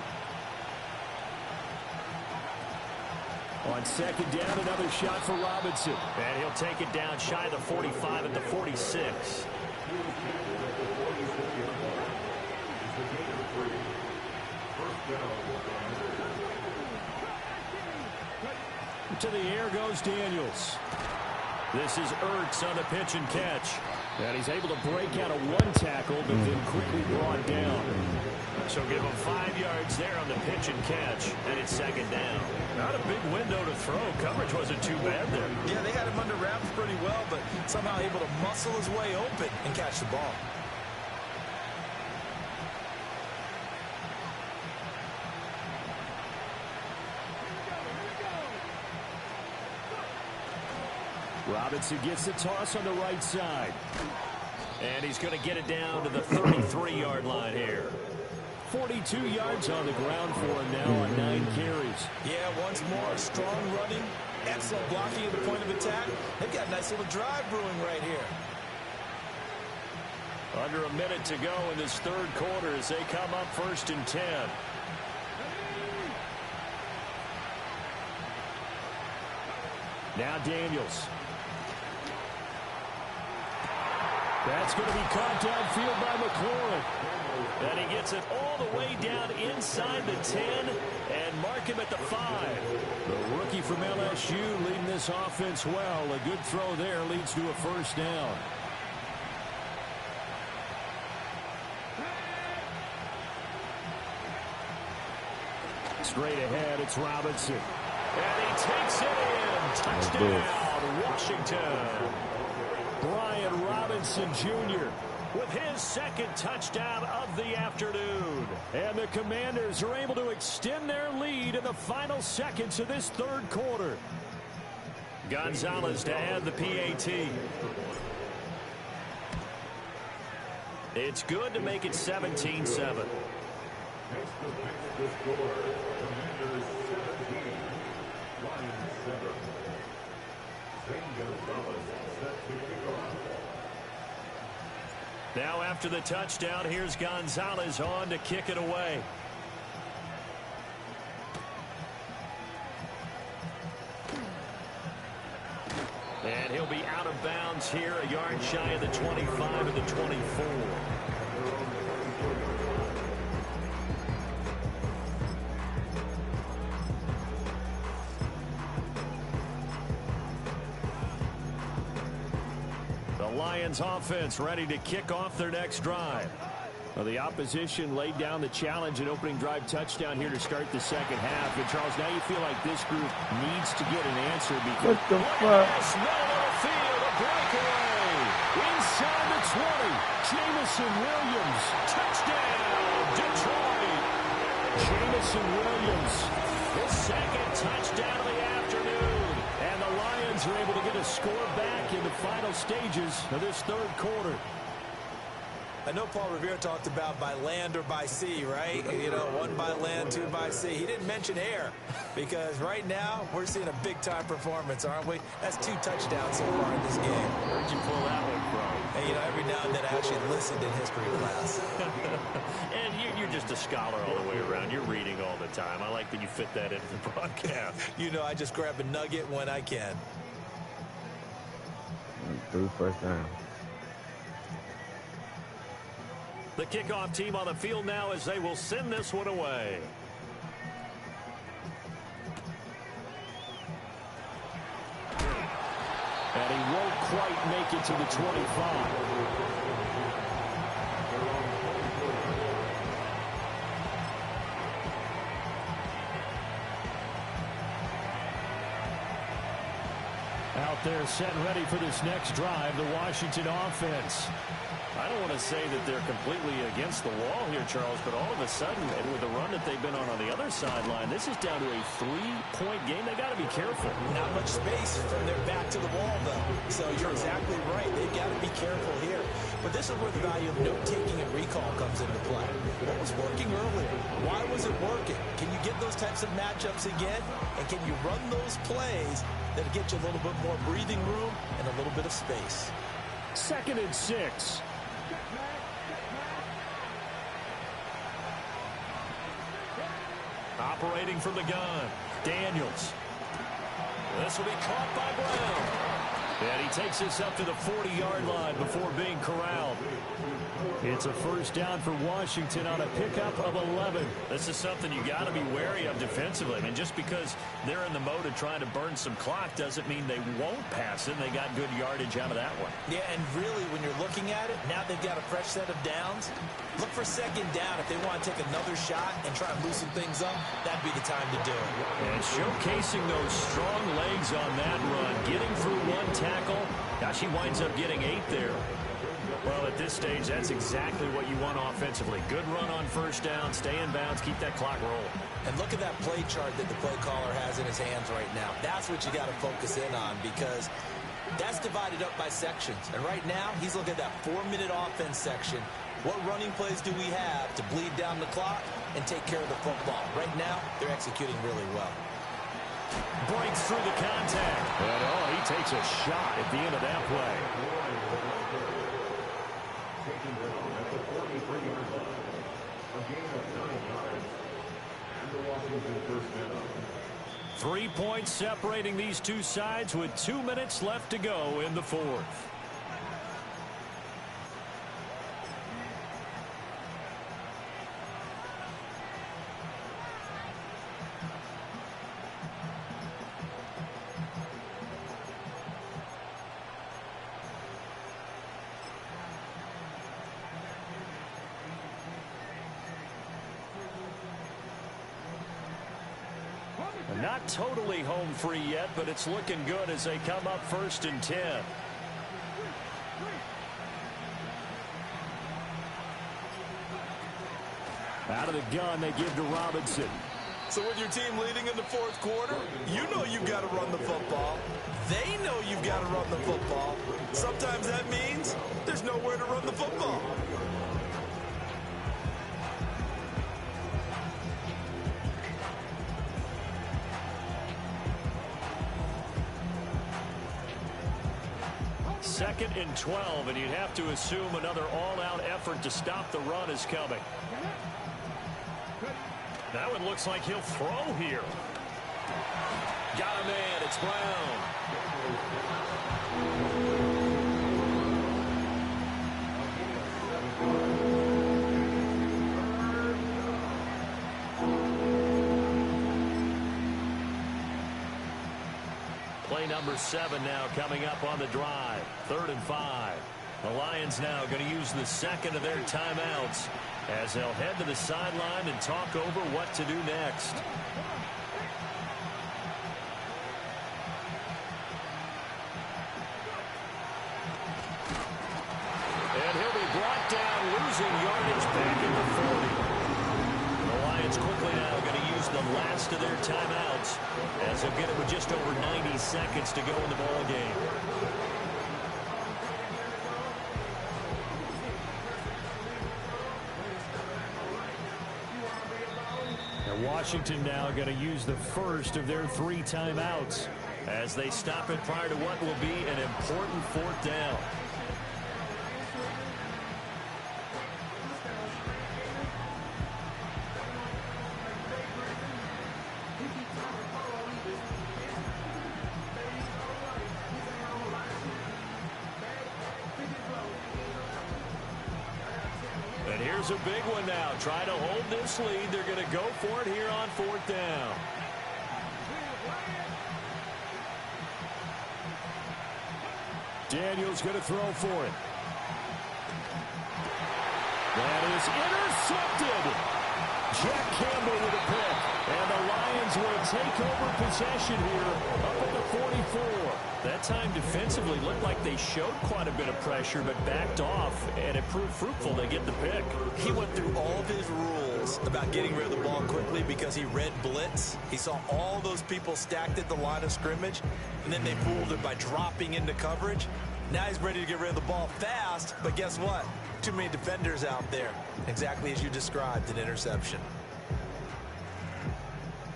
On 2nd down, another shot for Robinson. And he'll take it down shy of the 45 at the 46. To the air goes Daniels. This is Ertz on the pitch and catch. And he's able to break out a 1 tackle, but then quickly brought down. So give him 5 yards there on the pitch and catch, and it's 2nd down. Not a big window to throw. Coverage wasn't too bad there. Yeah, they had him under wraps pretty well, but somehow able to muscle his way open and catch the ball. Robinson gets the toss on the right side. And he's going to get it down to the 33-yard line here. 42 yards on the ground for him now on 9 carries. Yeah, once more, strong running, excellent blocking at the point of attack. They've got a nice little drive brewing right here. Under a minute to go in this 3rd quarter as they come up 1st and 10. Now Daniels. That's going to be caught downfield by McLaurin. And he gets it all the way down inside the 10 and mark him at the 5. The rookie from LSU leading this offense well. A good throw there leads to a 1st down. Straight ahead, it's Robinson. And he takes it in. Touchdown, Washington. Brian Robinson Jr. with his 2nd touchdown of the afternoon. And the Commanders are able to extend their lead in the final seconds of this 3rd quarter. Gonzalez to add the PAT. It's good to make it 17-7. Now after the touchdown, here's Gonzalez on to kick it away. And he'll be out of bounds here, a yard shy of the 25 of the 24. The Lions offense ready to kick off their next drive. Well, the opposition laid down the challenge and opening drive touchdown here to start the second half. And, Charles, now you feel like this group needs to get an answer because... What the fuck? Middle of the field, a breakaway. Inside the 20. Jamison Williams. Touchdown, Detroit. Jamison Williams. His second touchdown of the afternoon. And the Lions are able to get a score back in the final stages of this third quarter. I know Paul Revere talked about by land or by sea, right? You know, one by land, two by sea. He didn't mention air because right now we're seeing a big-time performance, aren't we? That's 2 touchdowns so far in this game. Where'd you pull that one from? And, you know, every now and then I actually listened in history class. And you're just a scholar all the way around. You're reading all the time. I like that you fit that into the broadcast. You know, I just grab a nugget when I can. 3 first down. The kickoff team on the field now as they will send this one away. And he won't quite make it to the 25. Out there set and ready for this next drive, the Washington offense. I don't want to say that they're completely against the wall here, Charles, but all of a sudden, and with the run that they've been on the other sideline, this is down to a 3-point game. They got to be careful. Not much space from their back to the wall, though. So you're exactly right. They've got to be careful here. But this is where the value of note-taking and recall comes into play. What was working earlier? Why was it working? Can you get those types of matchups again? And can you run those plays that get you a little bit more breathing room and a little bit of space? 2nd and 6. Operating from the gun, Daniels. This will be caught by Brown. And he takes this up to the 40-yard line before being corralled. It's a first down for Washington on a pickup of 11. This is something you got to be wary of defensively. I mean, just because they're in the mode of trying to burn some clock doesn't mean they won't pass it. They got good yardage out of that one. Yeah, and really, when you're looking at it, now they've got a fresh set of downs. Look for 2nd down. If they want to take another shot and try and loosen things up, that'd be the time to do it. And showcasing those strong legs on that run, getting through 1 tackle. Now she winds up getting 8 there. Well, at this stage, that's exactly what you want offensively. Good run on first down, stay in bounds, keep that clock rolling. And look at that play chart that the play caller has in his hands right now. That's what you got to focus in on because that's divided up by sections. And right now, he's looking at that 4-minute offense section. What running plays do we have to bleed down the clock and take care of the football? Right now, they're executing really well. Breaks through the contact. And, he takes a shot at the end of that play. 3 points separating these two sides with 2 minutes left to go in the 4th. Not totally home free yet, but it's looking good as they come up 1st and 10. Out of the gun, they give to Robinson. So with your team leading in the 4th quarter, you know you've got to run the football. They know you've got to run the football. Sometimes that means there's nowhere to run the football. Second and 12, and you'd have to assume another all-out effort to stop the run is coming. That one looks like he'll throw here. Got a man, it's Brown. play number 7 now coming up on the drive. 3rd and 5. The Lions now going to use the second of their timeouts as they'll head to the sideline and talk over what to do next. And he'll be brought down, losing yardage back at the 40. The Lions quickly now going to use the last of their timeouts as they'll get it with just over 90 seconds to go in the ball game. And Washington now going to use the first of their 3 timeouts as they stop it prior to what will be an important 4th down. Here's a big one now. Try to hold this lead. They're going to go for it here on 4th down. Daniels going to throw for it. That is intercepted. Jack Campbell with a pick. And the Lions will take over possession here up at the 44. That time defensively looked like they showed quite a bit of pressure but backed off, and it proved fruitful to get the pick. He went through all of his rules about getting rid of the ball quickly because he read blitz. He saw all those people stacked at the line of scrimmage, and then they fooled him by dropping into coverage. Now he's ready to get rid of the ball fast, but guess what? Too many defenders out there. Exactly as you described, an interception.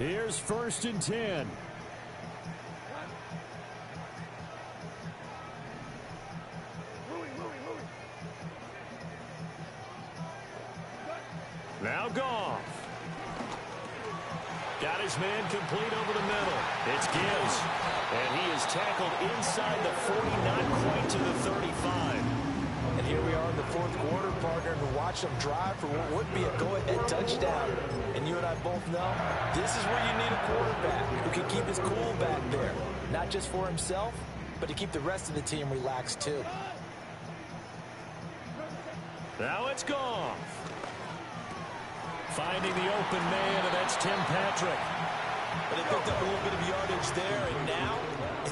Here's 1st and 10. Now Goff. Got his man complete over the middle. It's Gibbs. And he is tackled inside the 40, not quite to the 35. And here we are in the 4th quarter, partner, to watch them drive for what would be a go-ahead touchdown. And you and I both know this is where you need a quarterback who can keep his cool back there. Not just for himself, but to keep the rest of the team relaxed too. Now it's Goff. Finding the open man, and that's Tim Patrick. But they picked up a little bit of yardage there, and now,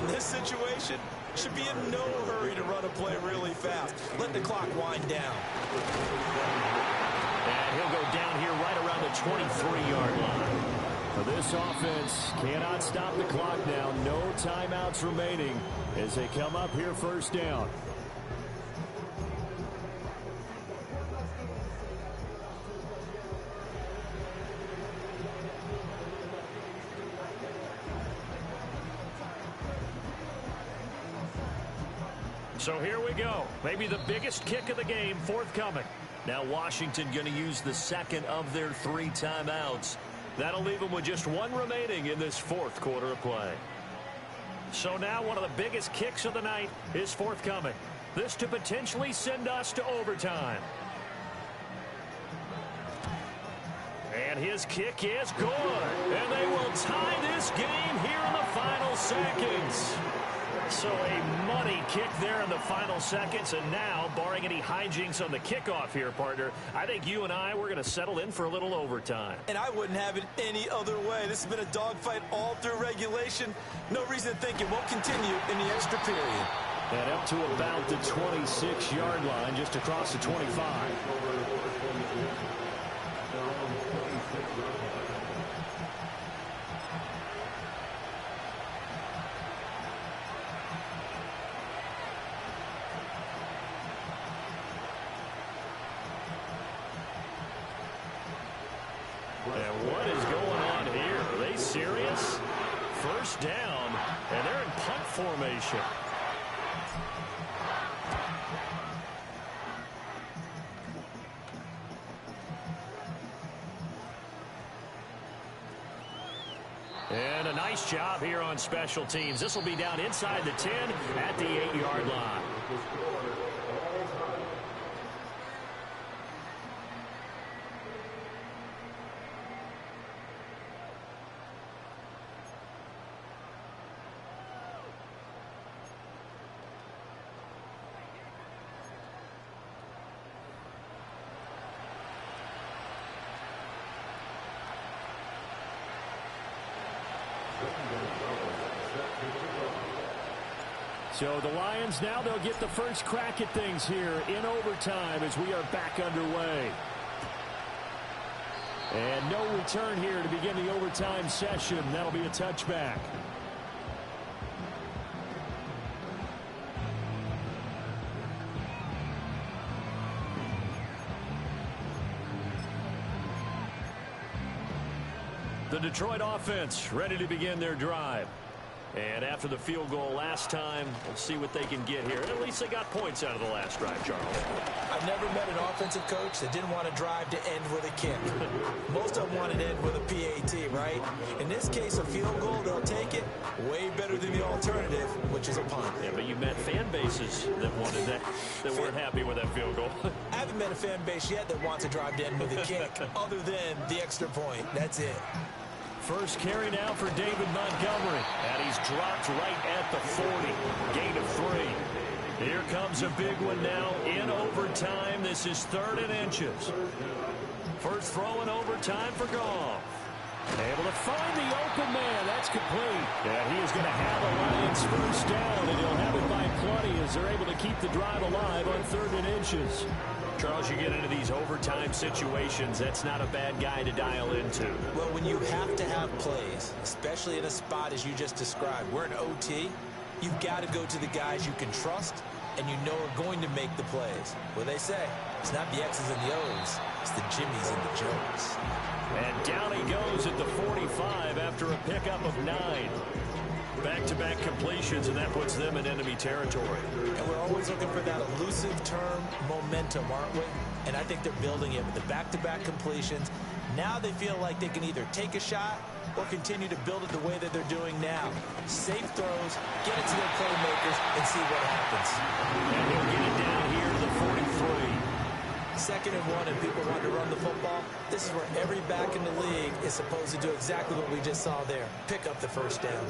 in this situation, should be in no hurry to run a play really fast. Let the clock wind down. And he'll go down here right around the 23-yard line. For this offense, cannot stop the clock now. No timeouts remaining as they come up here 1st down. So here we go. Maybe the biggest kick of the game forthcoming. Now Washington going to use the second of their 3 timeouts. That'll leave them with just 1 remaining in this 4th quarter of play. So now one of the biggest kicks of the night is forthcoming. This to potentially send us to overtime. And his kick is good. And they will tie this game here in the final seconds. So a money kick there in the final seconds, and now, barring any hijinks on the kickoff here, partner, I think you and I, we're going to settle in for a little overtime. And I wouldn't have it any other way. This has been a dogfight all through regulation. No reason to think it won't continue in the extra period. And up to about the 26-yard line, just across the 25. And what is going on here? Are they serious? 1st down, and they're in punt formation. And a nice job here on special teams. This will be down inside the 10 at the 8-yard line. So the Lions now, they'll get the first crack at things here in overtime as we are back underway. And no return here to begin the overtime session. That'll be a touchback. The Detroit offense ready to begin their drive. And after the field goal last time, we'll see what they can get here. At least they got points out of the last drive, Charles. I've never met an offensive coach that didn't want to drive to end with a kick. Most of them want to end with a PAT, right? In this case, a field goal, they'll take it. Way better than the alternative, which is a punt. Yeah, but you met fan bases that wanted that weren't happy with that field goal. I haven't met a fan base yet that wants to drive to end with a kick, other than the extra point. That's it. First carry now for David Montgomery. And he's dropped right at the 40. Gain of 3. Here comes a big one now in overtime. This is 3rd and inches. First throw in overtime for Goff. Able to find the open man. That's complete. Yeah, he is going to have a Lions first down, and he'll have it by plenty as they're able to keep the drive alive on 3rd and inches. Charles, you get into these overtime situations, that's not a bad guy to dial into. Well, when you have to have plays, especially in a spot as you just described, we're in OT, you've got to go to the guys you can trust and you know are going to make the plays. What they say, it's not the X's and the O's, it's the Jimmies and the Joes. And down he goes at the 45 after a pickup of 9. Back-to-back completions, and that puts them in enemy territory. And we're always looking for that elusive term, momentum, aren't we? And I think they're building it with the back-to-back completions. Now they feel like they can either take a shot or continue to build it the way that they're doing now. Safe throws, get it to their playmakers, and see what happens. And he'll get it down here to the 43. 2nd and 1 and people want to run the football. This is where every back in the league is supposed to do exactly what we just saw there. Pick up the first down.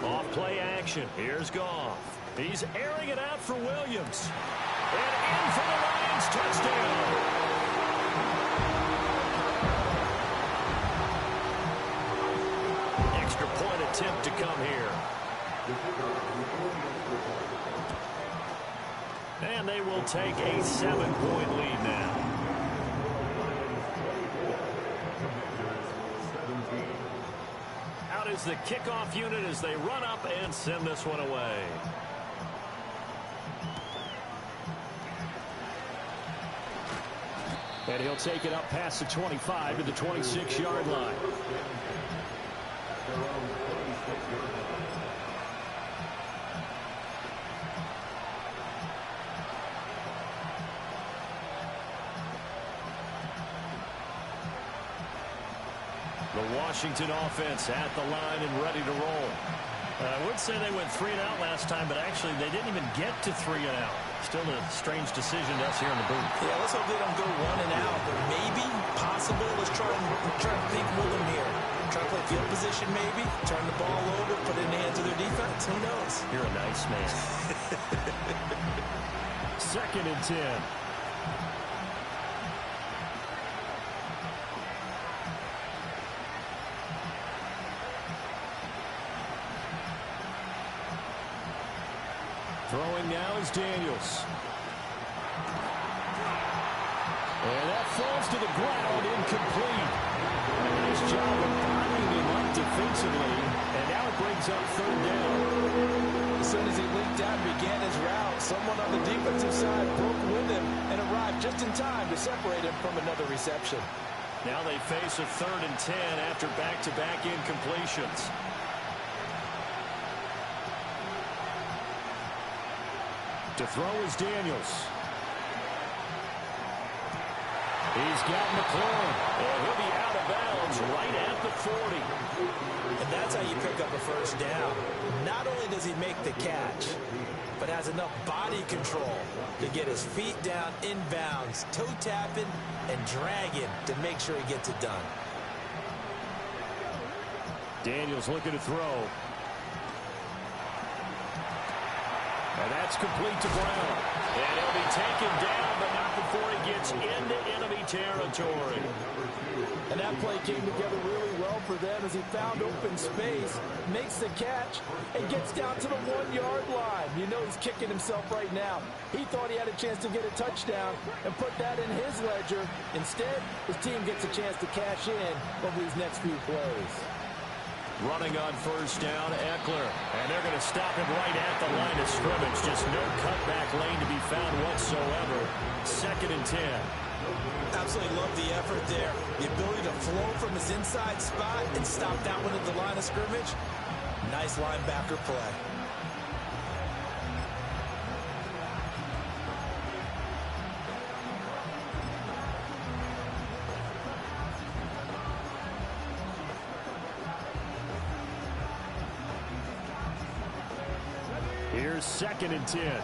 Off play action. Here's Goff. He's airing it out for Williams. And in for the Lions. Touchdown. Extra point attempt to come here. And they will take a 7-point lead now. Out is the kickoff unit as they run up and send this one away. And he'll take it up past the 25 to the 26-yard line. The Washington offense at the line and ready to roll. I would say they went 3 and out last time, but actually they didn't even get to 3 and out. Still a strange decision to us here in the booth. Yeah, let's hope they don't go 1 and out, but maybe, possible. Let's try and think with them here. Try to play field position maybe, turn the ball over, put it in the hands of their defense. Who knows? You're a nice man. 2nd and 10. Throwing now is Daniels. And that falls to the ground, incomplete. A nice job of bodying him up defensively. And now it brings up 3rd down. As soon as he leaked out and began his route, someone on the defensive side broke with him and arrived just in time to separate him from another reception. Now they face a 3rd and 10 after back-to-back incompletions. To throw is Daniels. He's got McLaurin. And he'll be out of bounds right at the 40. And that's how you pick up a first down. Not only does he make the catch, but has enough body control to get his feet down inbounds, toe tapping and dragging to make sure he gets it done. Daniels looking to throw. And that's complete to Brown. And he'll be taken down, but not before he gets into enemy territory. And that play came together really well for them as he found open space, makes the catch, and gets down to the 1-yard line. You know he's kicking himself right now. He thought he had a chance to get a touchdown and put that in his ledger. Instead, his team gets a chance to cash in over these next few plays. Running on first down, Eckler. And they're going to stop him right at the line of scrimmage. Just no cutback lane to be found whatsoever. 2nd and 10. Absolutely love the effort there. The ability to flow from his inside spot and stop that one at the line of scrimmage. Nice linebacker play. Here's 2nd and 10.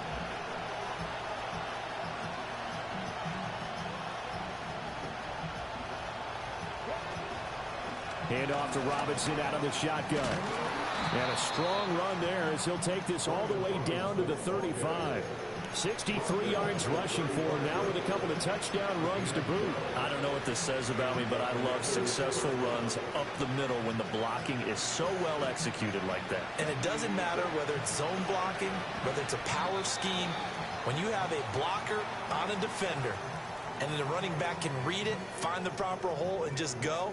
Hand off to Robinson out of the shotgun. And a strong run there as he'll take this all the way down to the 35. 63 yards rushing for him now with a couple of touchdown runs to boot. I don't know what this says about me, but I love successful runs up the middle when the blocking is so well executed like that. And it doesn't matter whether it's zone blocking, whether it's a power scheme. When you have a blocker on a defender and then the running back can read it, find the proper hole, and just go,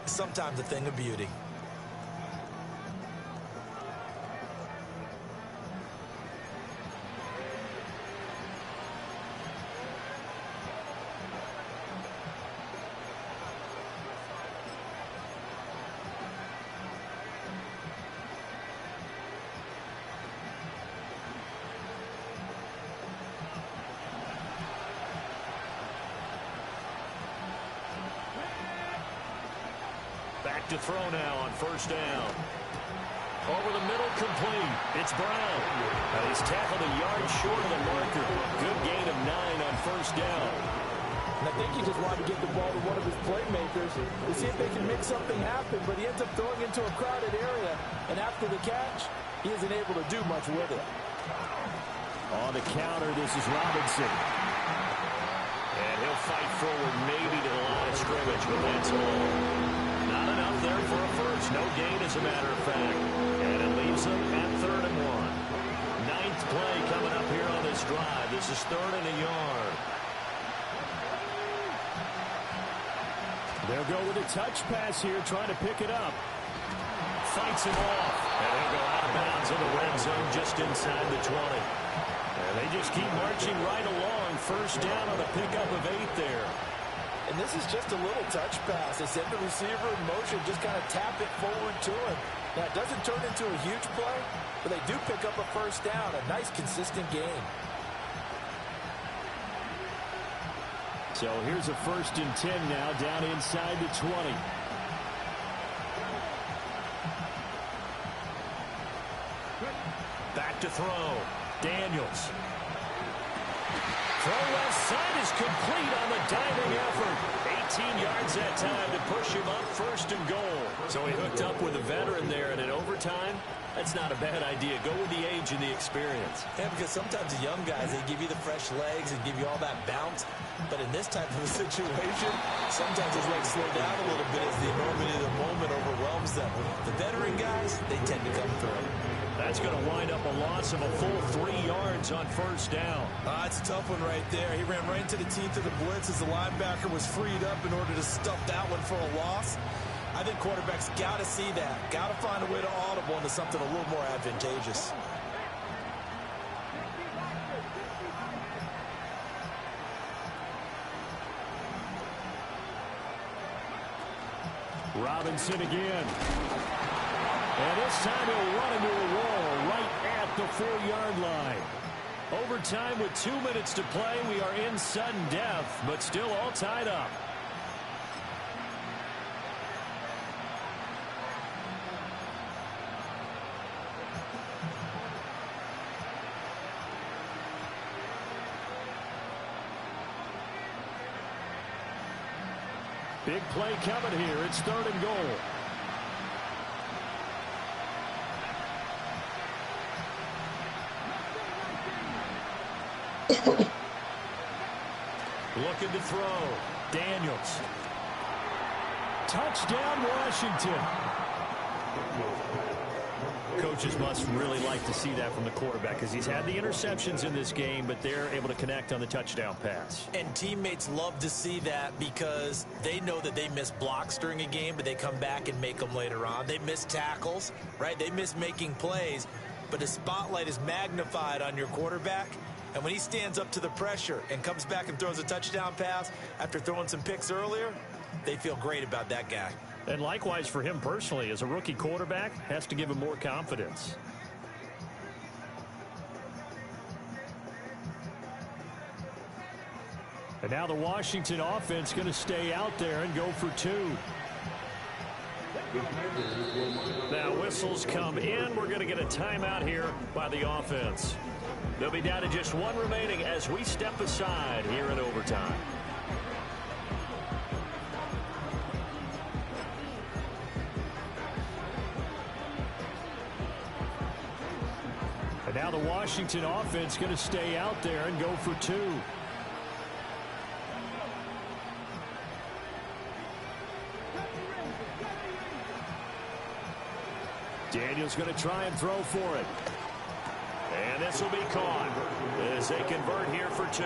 it's sometimes a thing of beauty. Back to throw now on first down. Over the middle, complete. It's Brown. And he's tackled a yard short of the marker. Good gain of 9 on first down. And I think he just wanted to get the ball to one of his playmakers to see if they can make something happen, but he ends up throwing into a crowded area, and after the catch, he isn't able to do much with it. On the counter, this is Robinson. And he'll fight forward maybe to the line of scrimmage, but that's all. Not enough there for a first. No gain, as a matter of fact. And it leaves them at 3rd and 1. 9th play coming up here on this drive. This is 3rd and a yard. They'll go with a touch pass here, trying to pick it up. Fights him off. And he'll go out of bounds in the red zone just inside the 20. And they just keep marching right along. First down on a pickup of 8 there. And this is just a little touch pass. They send the receiver in motion, just kind of tap it forward to him. Now, it doesn't turn into a huge play, but they do pick up a first down. A nice, consistent gain. So here's a 1st and 10 now, down inside the 20. Back to throw. Daniels. Throw left side is complete on the diving effort. 18 yards that time to push him up 1st and goal. So he hooked up with a veteran there, and in overtime, that's not a bad idea. Go with the age and the experience. Yeah, because sometimes the young guys, they give you the fresh legs and give you all that bounce. But in this type of a situation, sometimes his legs slow down a little bit as the enormity of the moment overwhelms them. The veteran guys, they tend to come through. That's going to wind up a loss of a full 3 yards on first down. It's a tough one right there. He ran right into the teeth of the blitz as the linebacker was freed up in order to stuff that one for a loss. I think quarterbacks got to see that. Got to find a way to audible into something a little more advantageous. Robinson again. And this time he'll run into a wall right at the 4-yard line. Overtime with 2 minutes to play. We are in sudden death, but still all tied up. Big play coming here. It's 3rd and goal. Looking to throw. Daniels. Touchdown, Washington. Coaches must really like to see that from the quarterback because he's had the interceptions in this game, but they're able to connect on the touchdown pass. And teammates love to see that because they know that they miss blocks during a game, but they come back and make them later on. They miss tackles, right? They miss making plays, but the spotlight is magnified on your quarterback. And when he stands up to the pressure and comes back and throws a touchdown pass after throwing some picks earlier, they feel great about that guy. And likewise for him personally, as a rookie quarterback, has to give him more confidence. And now the Washington offense going to stay out there and go for 2. Now whistles come in. We're going to get a timeout here by the offense. They'll be down to just 1 remaining as we step aside here in overtime. And now the Washington offense going to stay out there and go for 2. Daniels going to try and throw for it. And this will be caught as they convert here for 2.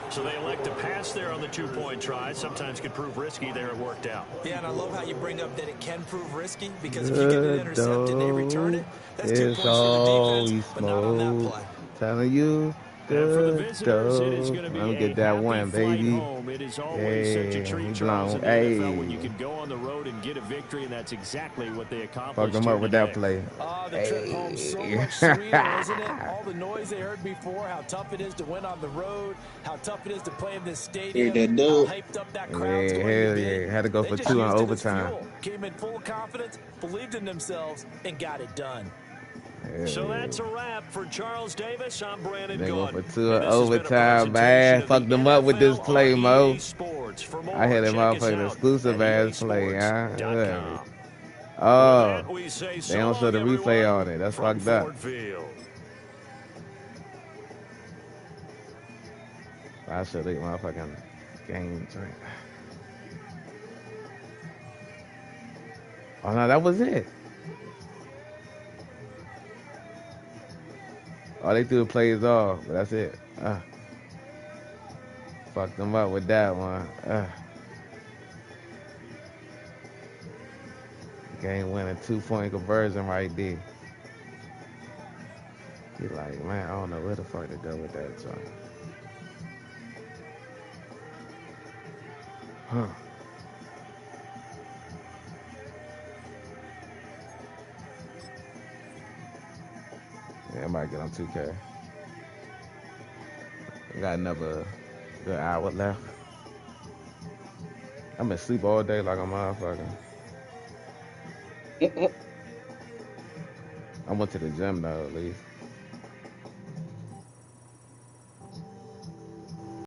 So they elect to pass there on the 2-point try. Sometimes can prove risky. There it worked out. Yeah, and I love how you bring up that it can prove risky because if you get it intercepted and they return it, that's 2 points for the defense, but not on that play. Telling you. And for the visitors, it is going to be I'm get that one, baby. Home. It is always such a treat, Charles, in the NFL when you can go on the road and get a victory, and that's exactly what they accomplished. Fuck them up with that play. The trip home so much sweeter, isn't it? All the noise they heard before, how tough it is to win on the road, how tough it is to play in this stadium, how hyped up that crowd's going to be. Had to go for 2 on overtime. Came in full confidence, believed in themselves, and got it done. So that's a wrap for Charles Davis. I'm Brandon They Gaudin. go for 2 on overtime, man. Fucked them up with this play, Mo. I had a motherfucking exclusive ass play, huh? Yeah. Oh, they don't show the replay on it. That's fucked up. I should eat motherfucking games. Oh no, that was it. Oh, they threw the plays off, but that's it. Fucked them up with that one. Game winning 2-point conversion right there. He like, man, I don't know where the fuck to go with that joint. Huh. Yeah, I might get on 2K. I got another good hour left. I'm in sleep all day like a motherfucker. I went to the gym though, at least.